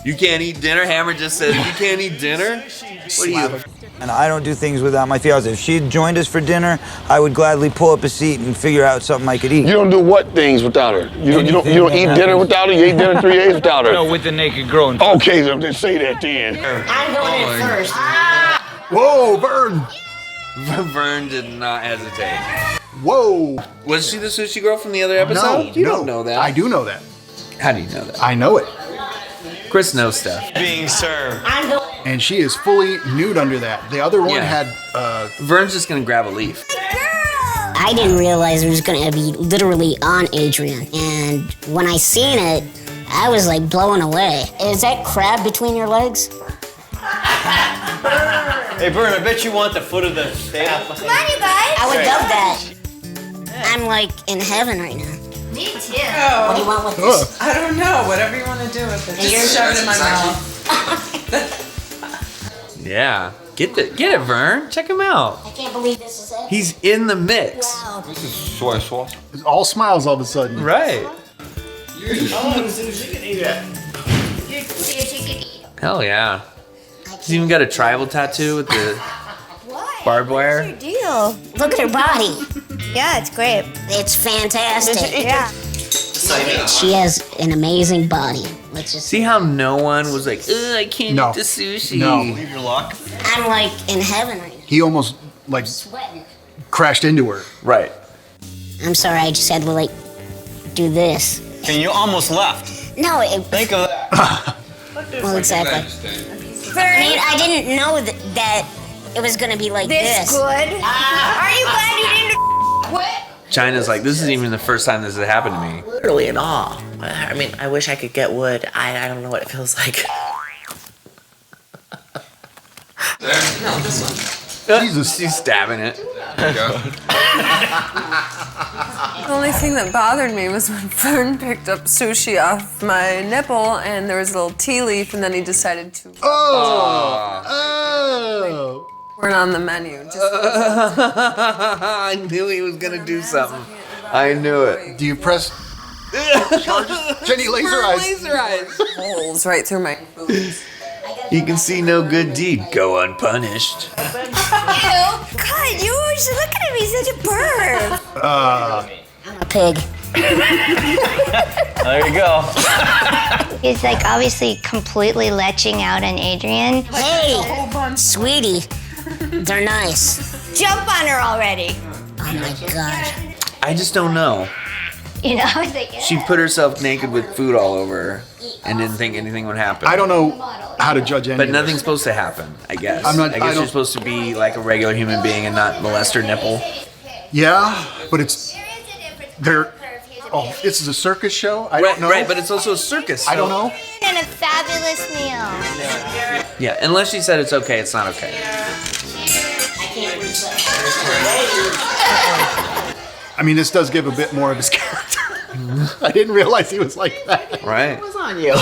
[SPEAKER 1] You can't eat dinner? Hammer just said, you can't eat dinner? What are you?
[SPEAKER 15] And I don't do things without my fiance. If she had joined us for dinner, I would gladly pull up a seat and figure out something I could eat.
[SPEAKER 16] You don't do what things without her? You don't eat dinner without her? You ate dinner 3 days without her?
[SPEAKER 15] No, with the naked girl.
[SPEAKER 16] Okay, so just say that then.
[SPEAKER 13] I'm going in first.
[SPEAKER 2] Whoa, Verne!
[SPEAKER 1] Verne did not hesitate.
[SPEAKER 2] Whoa!
[SPEAKER 1] Was she the sushi girl from the other episode? You don't know that.
[SPEAKER 2] I do know that.
[SPEAKER 1] How do you know that?
[SPEAKER 2] I know it.
[SPEAKER 1] Chris knows stuff.
[SPEAKER 3] Being served.
[SPEAKER 2] And she is fully nude under that. The other one had...
[SPEAKER 1] Verne's just gonna grab a leaf.
[SPEAKER 13] I didn't realize it was gonna be literally on Adrianne. And when I seen it, I was like blown away. Is that crab between your legs?
[SPEAKER 4] Hey, Verne, I bet you want the foot of the staff.
[SPEAKER 9] Come on, you guys.
[SPEAKER 13] I would love that. I'm like in heaven right now.
[SPEAKER 9] Me too.
[SPEAKER 13] What do you want with this?
[SPEAKER 10] I don't know. Whatever you want to do with it. Just shove it in my mouth.
[SPEAKER 1] Yeah. Get it, Verne. Check him out.
[SPEAKER 13] I can't believe this is it.
[SPEAKER 1] He's in the mix.
[SPEAKER 13] Wow.
[SPEAKER 11] This is soy sauce.
[SPEAKER 2] It's all smiles all of a sudden.
[SPEAKER 1] Right.
[SPEAKER 9] See if you can eat.
[SPEAKER 1] Hell yeah. He's even got a tribal tattoo with the barbed wire.
[SPEAKER 9] What's your deal?
[SPEAKER 13] Look at her body.
[SPEAKER 9] Yeah, it's great.
[SPEAKER 13] It's fantastic.
[SPEAKER 9] Yeah.
[SPEAKER 13] She has an amazing body. Let's just
[SPEAKER 1] See how no one was like, ugh, I can't
[SPEAKER 2] No.
[SPEAKER 1] eat the sushi.
[SPEAKER 2] No.
[SPEAKER 4] Leave your luck.
[SPEAKER 13] I'm like in heaven right now.
[SPEAKER 2] He almost, like,
[SPEAKER 13] Sweating.
[SPEAKER 2] crashed into her.
[SPEAKER 1] Right.
[SPEAKER 13] I'm sorry, I just had to like do this.
[SPEAKER 4] And you almost left.
[SPEAKER 13] No, it,
[SPEAKER 4] Think of that.
[SPEAKER 13] well, exactly. I mean, I didn't know that it was gonna be like this.
[SPEAKER 9] Good. Are you glad you didn't quit?
[SPEAKER 1] China's like, this isn't even the first time this has happened to me.
[SPEAKER 6] Literally in awe. I mean, I wish I could get wood. I don't know what it feels like.
[SPEAKER 10] No, this one.
[SPEAKER 1] Jesus, she's stabbing it.
[SPEAKER 11] There you go.
[SPEAKER 10] The only thing that bothered me was when Verne picked up sushi off my nipple and there was a little tea leaf and then he decided to weren't on the menu. Just
[SPEAKER 1] I knew he was gonna do something. I knew it.
[SPEAKER 2] Do you press Jenny laser eyes?
[SPEAKER 1] Laser eyes.
[SPEAKER 10] holes right through my boobs.
[SPEAKER 1] He can see no good deed go unpunished.
[SPEAKER 9] Ew. God, you always looking at me such a perv.
[SPEAKER 13] I'm a pig.
[SPEAKER 4] There you go.
[SPEAKER 9] He's like obviously completely leching out on Adrianne.
[SPEAKER 13] Hey, sweetie, they're nice.
[SPEAKER 9] Jump on her already.
[SPEAKER 13] Oh my god.
[SPEAKER 1] I just don't know.
[SPEAKER 9] You know, I was like,
[SPEAKER 1] She put herself naked with food all over her and didn't think anything would happen.
[SPEAKER 2] I don't know how to judge any
[SPEAKER 1] But
[SPEAKER 2] of
[SPEAKER 1] nothing's
[SPEAKER 2] this.
[SPEAKER 1] supposed to happen, I guess.
[SPEAKER 2] I'm not-
[SPEAKER 1] I
[SPEAKER 2] I
[SPEAKER 1] guess
[SPEAKER 2] don't-
[SPEAKER 1] you're supposed to be like a regular human being and not molest her nipple.
[SPEAKER 2] Yeah, but it's... They're... Oh, this is a circus show? I don't know.
[SPEAKER 1] Right, but it's also a circus.
[SPEAKER 2] I don't
[SPEAKER 1] so-
[SPEAKER 2] know.
[SPEAKER 9] and a fabulous meal.
[SPEAKER 1] Yeah, unless she said it's okay, it's not okay.
[SPEAKER 2] I mean, this does give a bit more of his character. I didn't realize he was like that.
[SPEAKER 1] Right.
[SPEAKER 4] What's on you?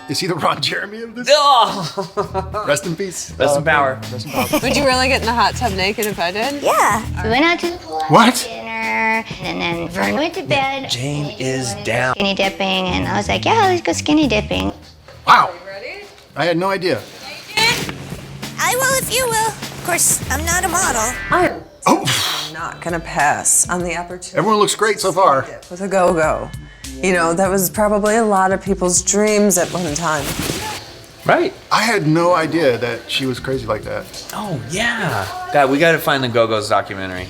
[SPEAKER 2] Is he the Ron Jeremy of this?
[SPEAKER 1] Oh!
[SPEAKER 2] Rest in peace.
[SPEAKER 1] Rest in power.
[SPEAKER 2] Rest in power.
[SPEAKER 10] Would you really get in the hot tub naked if I did?
[SPEAKER 9] Yeah. We went out to the pool
[SPEAKER 2] What?
[SPEAKER 9] for dinner, and then Verne went to bed.
[SPEAKER 1] Jane is down.
[SPEAKER 9] Skinny dipping, and I was like, yeah, let's go skinny dipping.
[SPEAKER 2] Wow. I had no idea.
[SPEAKER 9] I will if you will. Of course, I'm not a model.
[SPEAKER 10] I'm
[SPEAKER 2] Oh,
[SPEAKER 10] not gonna pass on the opportunity
[SPEAKER 2] everyone looks great so far.
[SPEAKER 10] with a go-go. You know, that was probably a lot of people's dreams at one time.
[SPEAKER 1] Right.
[SPEAKER 2] I had no idea that she was crazy like that.
[SPEAKER 1] Oh, yeah. God, we gotta find the Go-Go's documentary.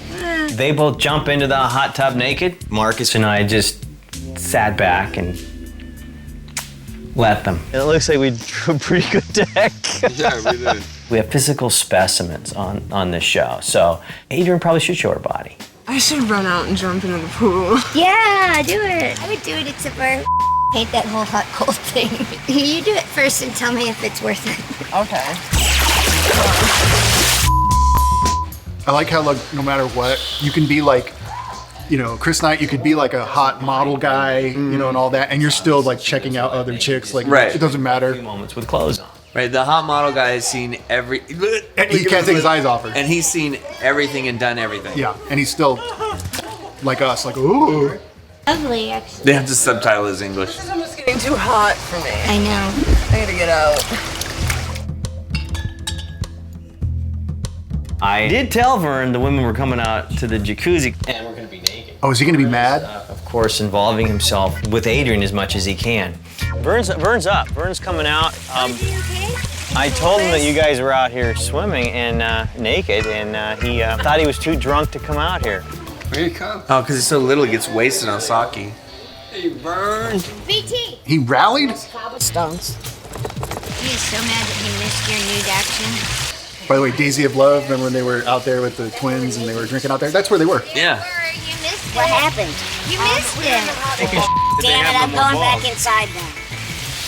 [SPEAKER 4] They both jump into the hot tub naked. Marcus and I just sat back and let them. It looks like we drew a pretty good deck.
[SPEAKER 11] Yeah, we did.
[SPEAKER 4] We have physical specimens on this show, so Adrianne probably should show her body.
[SPEAKER 10] I should run out and jump into the pool.
[SPEAKER 9] Yeah, do it. I would do it except for I hate that whole hot cold thing. You do it first and tell me if it's worth it.
[SPEAKER 10] Okay.
[SPEAKER 2] I like how, like, no matter what, you can be like, Chris Knight, you could be like a hot model guy, and all that, and you're still like checking out other chicks. Like, it doesn't matter.
[SPEAKER 4] Moments with clothes on.
[SPEAKER 1] Right, the hot model guy has seen every.
[SPEAKER 2] And he can't take his eyes off her.
[SPEAKER 1] And he's seen everything and done everything.
[SPEAKER 2] Yeah, and he's still like us, like, ooh.
[SPEAKER 9] Lovely, actually.
[SPEAKER 1] They have to subtitle his English.
[SPEAKER 10] It's almost getting too hot for me.
[SPEAKER 9] I know.
[SPEAKER 10] I gotta get out.
[SPEAKER 4] I did tell Verne the women were coming out to the jacuzzi. And we're gonna be naked.
[SPEAKER 2] Oh, is he gonna be mad?
[SPEAKER 4] Of course, involving himself with Adrianne as much as he can. Verne's up. Verne's coming out. I told him that you guys were out here swimming and naked, and he thought he was too drunk to come out here.
[SPEAKER 11] Where you come?
[SPEAKER 1] Oh, because he's so little, he gets wasted on sake.
[SPEAKER 11] Hey, Verne.
[SPEAKER 9] VT.
[SPEAKER 2] He rallied?
[SPEAKER 13] Stones.
[SPEAKER 9] He is so mad that he missed your nude action.
[SPEAKER 2] By the way, Daisy of Love, remember when they were out there with the twins and they were drinking out there? That's where they were.
[SPEAKER 1] Yeah.
[SPEAKER 9] You missed
[SPEAKER 13] What happened?
[SPEAKER 9] You missed him.
[SPEAKER 13] Damn it, I'm going back inside now.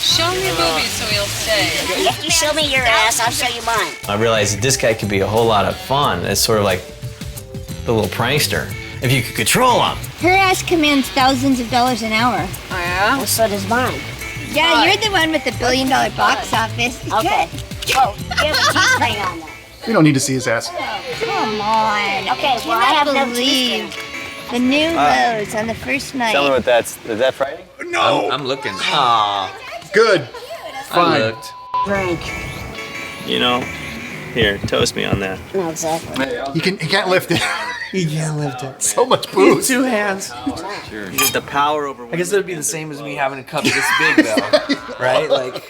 [SPEAKER 10] Show me your boobies so he'll stay.
[SPEAKER 13] If you show me your ass, I'll show you mine.
[SPEAKER 4] I realized that this guy could be a whole lot of fun. It's sort of like the little prankster. If you could control him.
[SPEAKER 9] Her ass commands thousands of dollars an hour.
[SPEAKER 10] Oh, yeah?
[SPEAKER 13] Well, so does mine.
[SPEAKER 9] Yeah, you're the one with the $1 billion box office.
[SPEAKER 13] Okay. Whoa, you have a G-string on that.
[SPEAKER 2] We don't need to see his ass.
[SPEAKER 9] Come on.
[SPEAKER 13] Okay, well, I have no G-string.
[SPEAKER 9] The new lows on the first night.
[SPEAKER 4] Tell me what that's. Is that frightening?
[SPEAKER 2] No!
[SPEAKER 1] I'm looking. Aw.
[SPEAKER 2] Good. Fine.
[SPEAKER 1] I looked.
[SPEAKER 13] Drink.
[SPEAKER 4] Here, toast me on that.
[SPEAKER 13] No, exactly.
[SPEAKER 2] He can't lift it.
[SPEAKER 1] He can't lift it.
[SPEAKER 2] So much booze.
[SPEAKER 1] 2 hands.
[SPEAKER 4] The power over.
[SPEAKER 1] I guess it would be the same as me having a cup this big, though. Right? Like,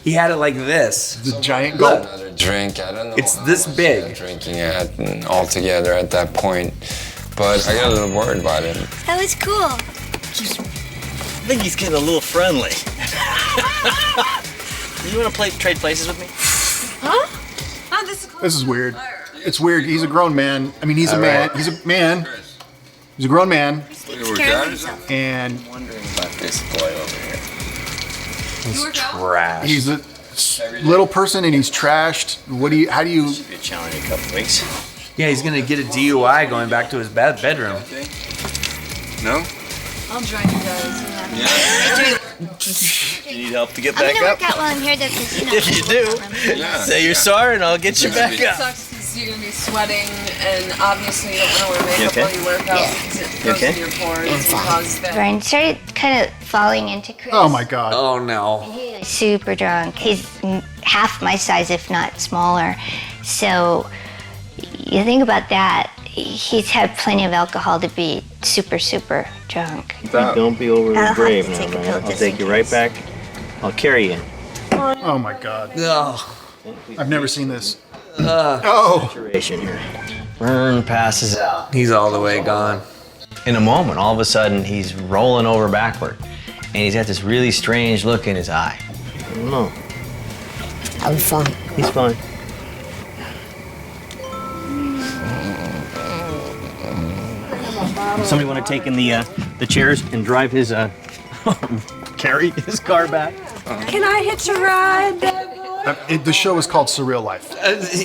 [SPEAKER 1] he had it like this.
[SPEAKER 2] The giant gulp.
[SPEAKER 11] Another drink. I don't know.
[SPEAKER 1] It's
[SPEAKER 11] how
[SPEAKER 1] this
[SPEAKER 11] much
[SPEAKER 1] big.
[SPEAKER 11] I'm drinking at altogether at that point, but I got a little worried about him.
[SPEAKER 9] That was cool.
[SPEAKER 4] I think he's getting a little friendly. You want to trade places with me?
[SPEAKER 10] Huh? Oh,
[SPEAKER 2] This is weird. It's weird. He's a grown man. I mean, he's a man. He's a man. He's a grown man. And
[SPEAKER 11] Wondering about this boy over here.
[SPEAKER 1] He's trash.
[SPEAKER 2] he's a little person and he's trashed. How do you?
[SPEAKER 4] Be a challenge in a couple weeks.
[SPEAKER 1] Yeah, he's going to get a DUI going back to his bedroom.
[SPEAKER 11] No?
[SPEAKER 10] I'll join you guys.
[SPEAKER 4] You need help to get
[SPEAKER 9] I'm
[SPEAKER 4] back
[SPEAKER 9] gonna
[SPEAKER 4] up?
[SPEAKER 9] work out while I'm here though, because
[SPEAKER 4] If you do, say you're sorry and I'll get you back
[SPEAKER 10] It
[SPEAKER 4] up.
[SPEAKER 10] sucks because you're gonna be sweating, and obviously you don't want to wear makeup
[SPEAKER 4] okay?
[SPEAKER 10] while you work out
[SPEAKER 9] Yeah.
[SPEAKER 10] because it goes in your pores and causes that.
[SPEAKER 9] Brian started kind of falling into Chris.
[SPEAKER 2] Oh my God.
[SPEAKER 1] Oh, no.
[SPEAKER 9] He was super drunk. He's half my size, if not smaller. So you think about that. He's had plenty of alcohol to be super, super drunk.
[SPEAKER 4] Don't be overly
[SPEAKER 9] I'll have
[SPEAKER 4] brave
[SPEAKER 9] to
[SPEAKER 4] now,
[SPEAKER 9] take a
[SPEAKER 4] man.
[SPEAKER 9] pill
[SPEAKER 4] I'll
[SPEAKER 9] just
[SPEAKER 4] take
[SPEAKER 9] in
[SPEAKER 4] you right
[SPEAKER 9] case.
[SPEAKER 4] back. I'll carry you in.
[SPEAKER 2] Oh my God.
[SPEAKER 1] Oh.
[SPEAKER 2] I've never seen this. Oh.
[SPEAKER 4] Situation here. Verne passes out.
[SPEAKER 1] He's all the way gone.
[SPEAKER 4] In a moment, all of a sudden, he's rolling over backward. And he's got this really strange look in his eye. I don't know.
[SPEAKER 13] I'll be fine.
[SPEAKER 4] He's fine. Somebody want to take in the chairs and drive his carry his car back?
[SPEAKER 10] Can I hitch a ride?
[SPEAKER 2] The show is called Surreal Life.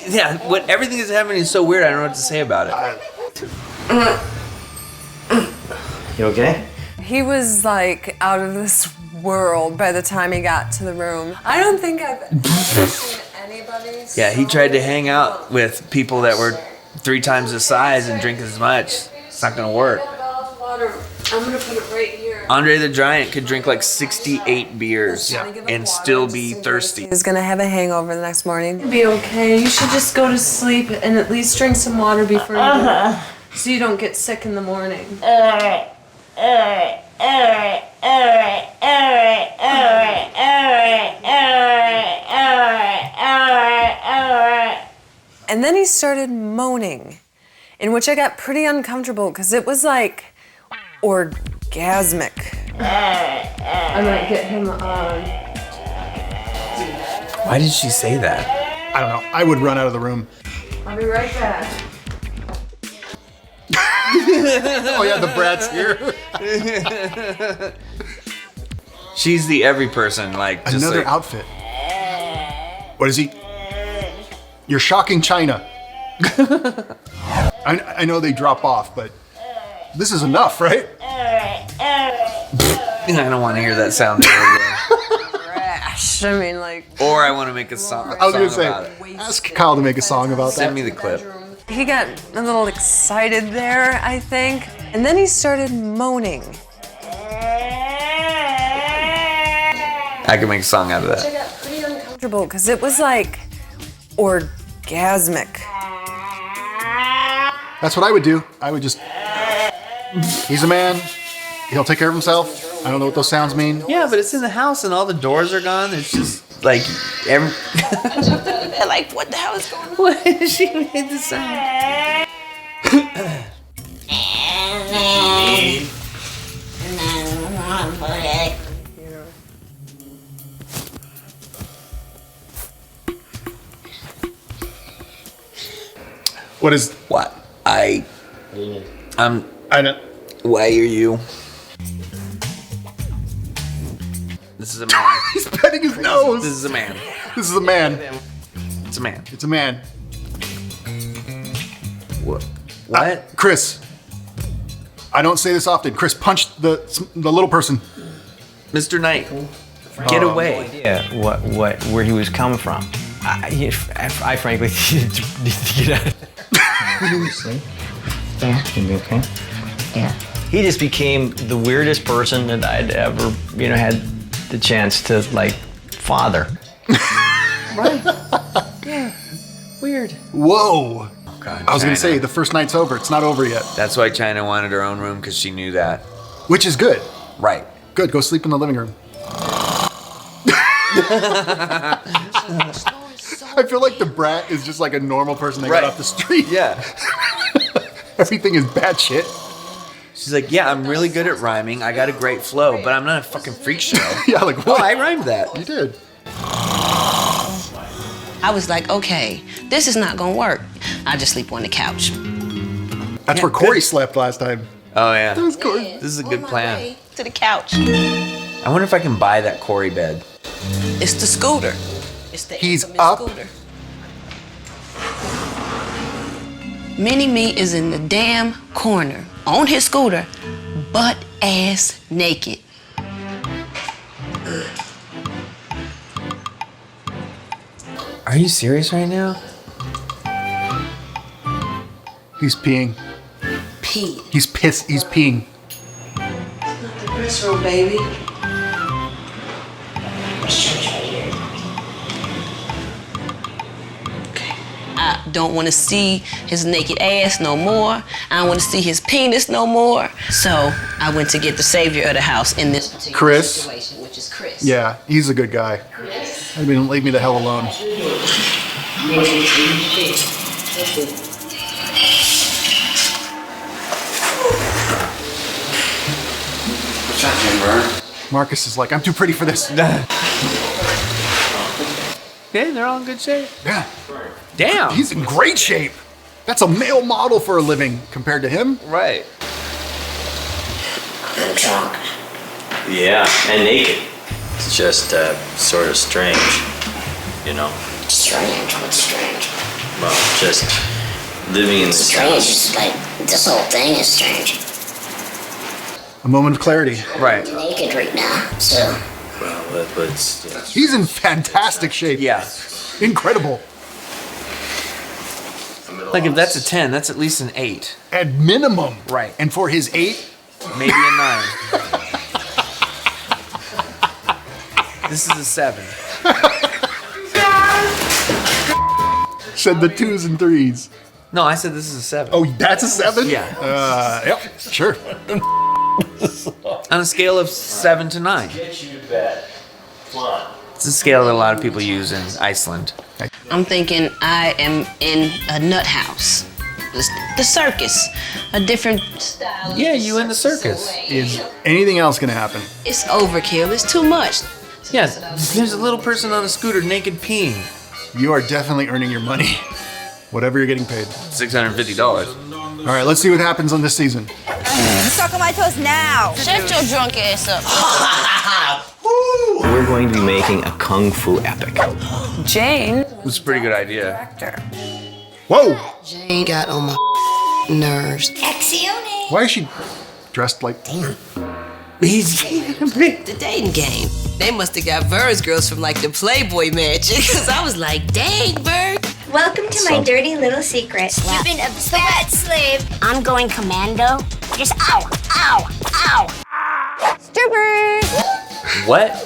[SPEAKER 1] Yeah, everything that's happening is so weird, I don't know what to say about it.
[SPEAKER 4] You okay?
[SPEAKER 10] He was like out of this world by the time he got to the room. I don't think I've ever seen anybody.
[SPEAKER 1] Yeah, he tried to hang out with people that were 3 times his size and drink as much. It's not gonna work.
[SPEAKER 10] Water. I'm gonna put it right here.
[SPEAKER 1] Andre the Giant could drink like 68 beers and still be thirsty.
[SPEAKER 10] He's gonna have a hangover the next morning. You'll be okay. You should just go to sleep and at least drink some water before you go, so you don't get sick in the morning.
[SPEAKER 13] Alright.
[SPEAKER 10] And then he started moaning, in which I got pretty uncomfortable because it was like orgasmic. I might get him on.
[SPEAKER 1] Why did she say that?
[SPEAKER 2] I don't know. I would run out of the room.
[SPEAKER 10] I'll be right back.
[SPEAKER 2] Oh yeah, the Brat's here.
[SPEAKER 1] She's the every person, like just
[SPEAKER 2] Another
[SPEAKER 1] like,
[SPEAKER 2] outfit. What is he? You're shocking Chyna. I know they drop off, but this is enough, right?
[SPEAKER 1] I don't want to hear that sound ever again.
[SPEAKER 10] Trash. I mean, like.
[SPEAKER 1] Or I want to make a song.
[SPEAKER 2] I was gonna say,
[SPEAKER 1] about it.
[SPEAKER 2] ask Kyle to make a song about that.
[SPEAKER 1] Send me the clip.
[SPEAKER 10] He got a little excited there, I think, and then he started moaning.
[SPEAKER 1] I can make a song out of that.
[SPEAKER 10] I got pretty uncomfortable because it was like orgasmic.
[SPEAKER 2] That's what I would do. I would just. He's a man. He'll take care of himself. I don't know what those sounds mean.
[SPEAKER 1] Yeah, but it's in the house and all the doors are gone. It's just like every.
[SPEAKER 8] Like, what the hell is going on?
[SPEAKER 1] What? She made the sound.
[SPEAKER 2] What is
[SPEAKER 1] what? I know. Why are you? This is a man.
[SPEAKER 2] He's petting his nose.
[SPEAKER 1] This is a man.
[SPEAKER 2] This is a man.
[SPEAKER 1] It's a man.
[SPEAKER 2] It's a man.
[SPEAKER 1] What?
[SPEAKER 2] Chris. I don't say this often. Chris, punch the little person.
[SPEAKER 1] Mr. Knight, get away.
[SPEAKER 4] Yeah, where he was coming from. I frankly need to get out of there.
[SPEAKER 5] Yeah, you okay? Yeah.
[SPEAKER 4] He just became the weirdest person that I'd ever, had the chance to father.
[SPEAKER 1] Right. Yeah. Weird.
[SPEAKER 2] Whoa.
[SPEAKER 1] Oh, God,
[SPEAKER 2] I was going
[SPEAKER 1] Chyna.
[SPEAKER 2] to say, the first night's over. It's not over yet.
[SPEAKER 1] That's why Chyna wanted her own room, because she knew that.
[SPEAKER 2] Which is good.
[SPEAKER 1] Right.
[SPEAKER 2] Good. Go sleep in the living room. I feel like the Brat is just like a normal person that got off the street.
[SPEAKER 1] Yeah.
[SPEAKER 2] Everything is bad shit.
[SPEAKER 1] She's like, yeah, I'm really good at rhyming. I got a great flow, but I'm not a fucking freak show.
[SPEAKER 2] Yeah, like what?
[SPEAKER 1] Oh, I rhymed that.
[SPEAKER 2] You did.
[SPEAKER 8] I was like, okay, this is not gonna work. I just sleep on the couch.
[SPEAKER 2] That's where Corey slept last time.
[SPEAKER 1] Oh, yeah.
[SPEAKER 2] That was Corey.
[SPEAKER 1] This is a good plan.
[SPEAKER 8] To the couch.
[SPEAKER 1] I wonder if I can buy that Corey bed.
[SPEAKER 8] It's the scooter. It's the
[SPEAKER 2] He's
[SPEAKER 8] infamous
[SPEAKER 2] up.
[SPEAKER 8] Scooter. Mini-Me is in the damn corner on his scooter, butt ass naked.
[SPEAKER 1] Are you serious right now?
[SPEAKER 2] He's peeing.
[SPEAKER 8] Pee.
[SPEAKER 2] He's pissed. He's peeing.
[SPEAKER 8] Not the restroom, baby. I don't want to see his naked ass no more. I don't want to see his penis no more. So I went to get the savior of the house in this particular
[SPEAKER 2] Chris.
[SPEAKER 8] situation, which is Chris.
[SPEAKER 2] Yeah, he's a good guy. I mean, leave me the hell alone.
[SPEAKER 12] What's that, Jim Verne?
[SPEAKER 2] Marcus is like, I'm too pretty for this.
[SPEAKER 1] Okay, they're all in good shape.
[SPEAKER 2] Yeah.
[SPEAKER 1] Damn.
[SPEAKER 2] He's in great shape. That's a male model for a living compared to him.
[SPEAKER 1] Right.
[SPEAKER 5] I'm drunk.
[SPEAKER 4] Yeah, and naked. It's just sort of strange,
[SPEAKER 5] Strange, what's strange?
[SPEAKER 4] Well, just living in the
[SPEAKER 5] Strange is like, this whole thing is strange.
[SPEAKER 2] A moment of clarity.
[SPEAKER 1] Right.
[SPEAKER 5] I'm naked right now, so.
[SPEAKER 4] Well, but it's,
[SPEAKER 2] He's in fantastic shape.
[SPEAKER 1] Yeah.
[SPEAKER 2] Incredible.
[SPEAKER 1] Like if that's a 10, that's at least an 8.
[SPEAKER 2] At minimum.
[SPEAKER 1] Right.
[SPEAKER 2] And for his 8,
[SPEAKER 1] Maybe a 9. This is a 7.
[SPEAKER 2] said the 2s and 3s.
[SPEAKER 1] No, I said this is a 7.
[SPEAKER 2] Oh, that's a 7?
[SPEAKER 1] Yeah.
[SPEAKER 2] Yep, sure.
[SPEAKER 1] On a scale of 7 to 9.
[SPEAKER 4] Get you to bed. Come on.
[SPEAKER 1] It's a scale that a lot of people use in Iceland.
[SPEAKER 8] I'm thinking I am in a nut house. The circus. A different style.
[SPEAKER 1] Yeah, you in the circus.
[SPEAKER 2] Is anything else going to happen?
[SPEAKER 8] It's overkill. It's too much.
[SPEAKER 1] Yeah, there's a little person on a scooter naked peeing.
[SPEAKER 2] You are definitely earning your money. Whatever you're getting paid.
[SPEAKER 1] $650.
[SPEAKER 2] All right, let's see what happens on this season.
[SPEAKER 17] Suck on my toes now.
[SPEAKER 8] Shut your drunk ass up.
[SPEAKER 4] We're going to be making a kung fu epic.
[SPEAKER 10] Jane
[SPEAKER 1] It was a pretty good idea.
[SPEAKER 2] Whoa!
[SPEAKER 8] Jane got on my nerves.
[SPEAKER 17] Accione.
[SPEAKER 2] Why is she dressed like?
[SPEAKER 8] Damn. He's the dating game. They must have got Verne's girls from like the Playboy Mansion, because I was like, dang, Verne.
[SPEAKER 9] Welcome to my dirty little secret. You've been a bad slave.
[SPEAKER 13] I'm going commando. Just ow, ow, ow.
[SPEAKER 9] Stripper.
[SPEAKER 1] What?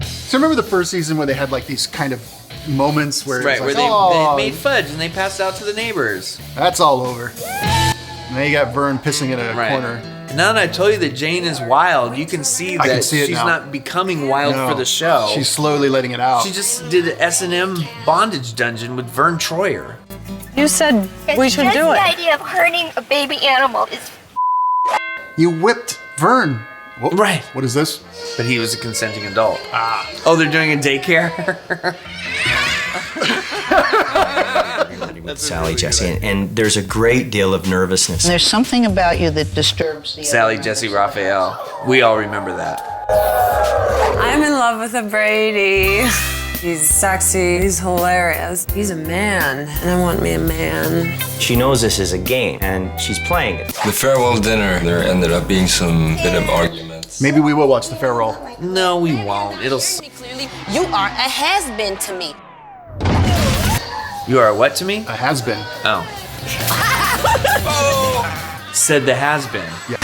[SPEAKER 2] So remember the first season where they had like these kind of moments where
[SPEAKER 1] Right,
[SPEAKER 2] it's
[SPEAKER 1] where
[SPEAKER 2] like,
[SPEAKER 1] they made fudge and they passed out to the neighbors.
[SPEAKER 2] That's all over. And then you got Verne pissing in a corner.
[SPEAKER 1] And now that I told you that Jane is wild, you can see
[SPEAKER 2] I
[SPEAKER 1] that
[SPEAKER 2] can see it
[SPEAKER 1] she's
[SPEAKER 2] now.
[SPEAKER 1] not becoming wild
[SPEAKER 2] No,
[SPEAKER 1] for the show.
[SPEAKER 2] She's slowly letting it out.
[SPEAKER 1] She just did an S&M bondage dungeon with Verne Troyer.
[SPEAKER 10] You said we should
[SPEAKER 9] Just
[SPEAKER 10] do
[SPEAKER 9] the
[SPEAKER 10] it.
[SPEAKER 9] idea of hurting a baby animal is.
[SPEAKER 2] You whipped Verne.
[SPEAKER 1] Right.
[SPEAKER 2] What is this?
[SPEAKER 1] But he was a consenting adult. Oh, they're doing a daycare?
[SPEAKER 7] With Sally, Jesse, and there's a great deal of nervousness.
[SPEAKER 18] There's something about you that disturbs the
[SPEAKER 1] Sally, Jesse, Raphael. We all remember that.
[SPEAKER 10] I'm in love with a Brady. He's sexy, he's hilarious. He's a man, and I want me a man.
[SPEAKER 7] She knows this is a game, and she's playing it.
[SPEAKER 11] The farewell dinner, there ended up being some bit of arguments.
[SPEAKER 2] Maybe we will watch the farewell.
[SPEAKER 1] No, we won't. It'll.
[SPEAKER 8] Clearly, you are a has-been to me.
[SPEAKER 1] You are what to me?
[SPEAKER 2] A has-been.
[SPEAKER 1] Oh. Said the has-been.
[SPEAKER 2] Yeah.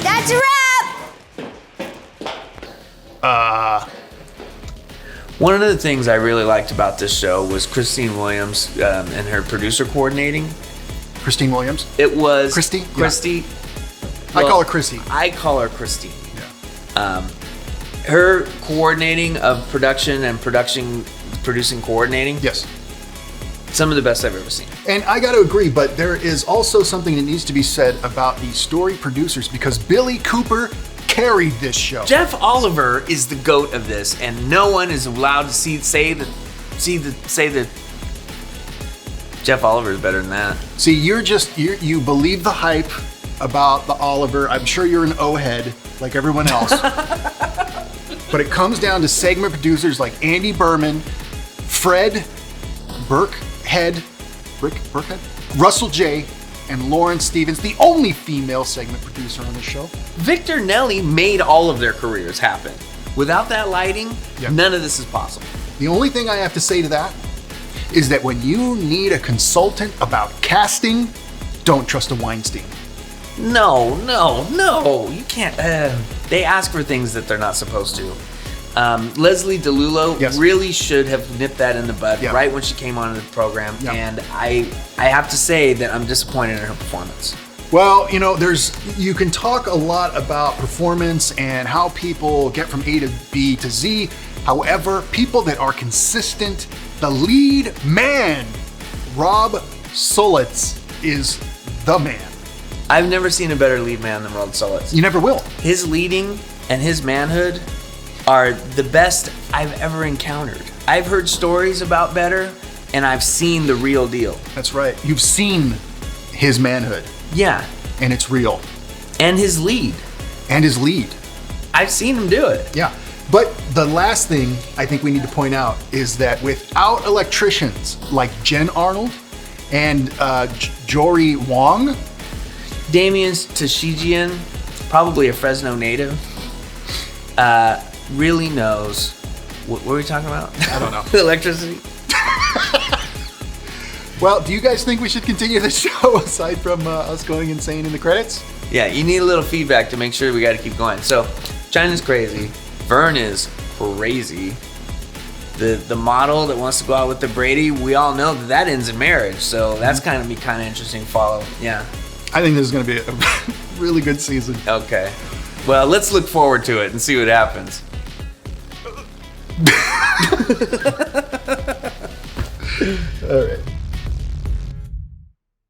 [SPEAKER 9] That's a wrap.
[SPEAKER 1] One of the things I really liked about this show was Christine Williams and her producer coordinating.
[SPEAKER 2] Christine Williams?
[SPEAKER 1] It was...
[SPEAKER 2] Christy?
[SPEAKER 1] Christy.
[SPEAKER 2] Yeah. I call her Chrissy.
[SPEAKER 1] I call her Christine.
[SPEAKER 2] Yeah.
[SPEAKER 1] Her coordinating of production and producing coordinating.
[SPEAKER 2] Yes.
[SPEAKER 1] Some of the best I've ever seen.
[SPEAKER 2] And I got to agree, but there is also something that needs to be said about the story producers because Billy Cooper carried this show.
[SPEAKER 1] Jeff Oliver is the GOAT of this, and no one is allowed to say that Jeff Oliver is better than that.
[SPEAKER 2] See, you believe the hype about the Oliver. I'm sure you're an O-head like everyone else. But it comes down to segment producers like Andy Berman, Fred Burkhead, Russell J., and Lauren Stevens, the only female segment producer on the show.
[SPEAKER 1] Victor Nelly made all of their careers happen. Without that lighting, none of this is possible.
[SPEAKER 2] The only thing I have to say to that is that when you need a consultant about casting, don't trust a Weinstein.
[SPEAKER 1] No, you can't. They ask for things that they're not supposed to. Leslie DeLulo really should have nipped that in the bud right when she came onto the program, and I have to say that I'm disappointed in her performance.
[SPEAKER 2] Well, you can talk a lot about performance and how people get from A to B to Z. However, people that are consistent, the lead man, Rob Solitz, is the man.
[SPEAKER 1] I've never seen a better lead man than Rob Solitz.
[SPEAKER 2] You never will.
[SPEAKER 1] His leading and his manhood are the best I've ever encountered. I've heard stories about better, and I've seen the real deal.
[SPEAKER 2] That's right. You've seen his manhood.
[SPEAKER 1] Yeah.
[SPEAKER 2] And it's real.
[SPEAKER 1] And his lead.
[SPEAKER 2] I've
[SPEAKER 1] seen him do it.
[SPEAKER 2] Yeah. But the last thing I think we need to point out is that without electricians like Jen Arnold and Jory Wong,
[SPEAKER 1] Damien Tashigian, probably a Fresno native, really knows. What were we talking about?
[SPEAKER 2] I don't know.
[SPEAKER 1] Electricity.
[SPEAKER 2] Well, do you guys think we should continue the show aside from us going insane in the credits?
[SPEAKER 1] Yeah, you need a little feedback to make sure we got to keep going. So, Chyna's crazy. Verne is crazy. The model that wants to go out with the Brady, we all know that ends in marriage. So that's kind of interesting to follow. Yeah.
[SPEAKER 2] I think this is going to be a really good season.
[SPEAKER 1] Okay. Well, let's look forward to it and see what happens.
[SPEAKER 2] All right.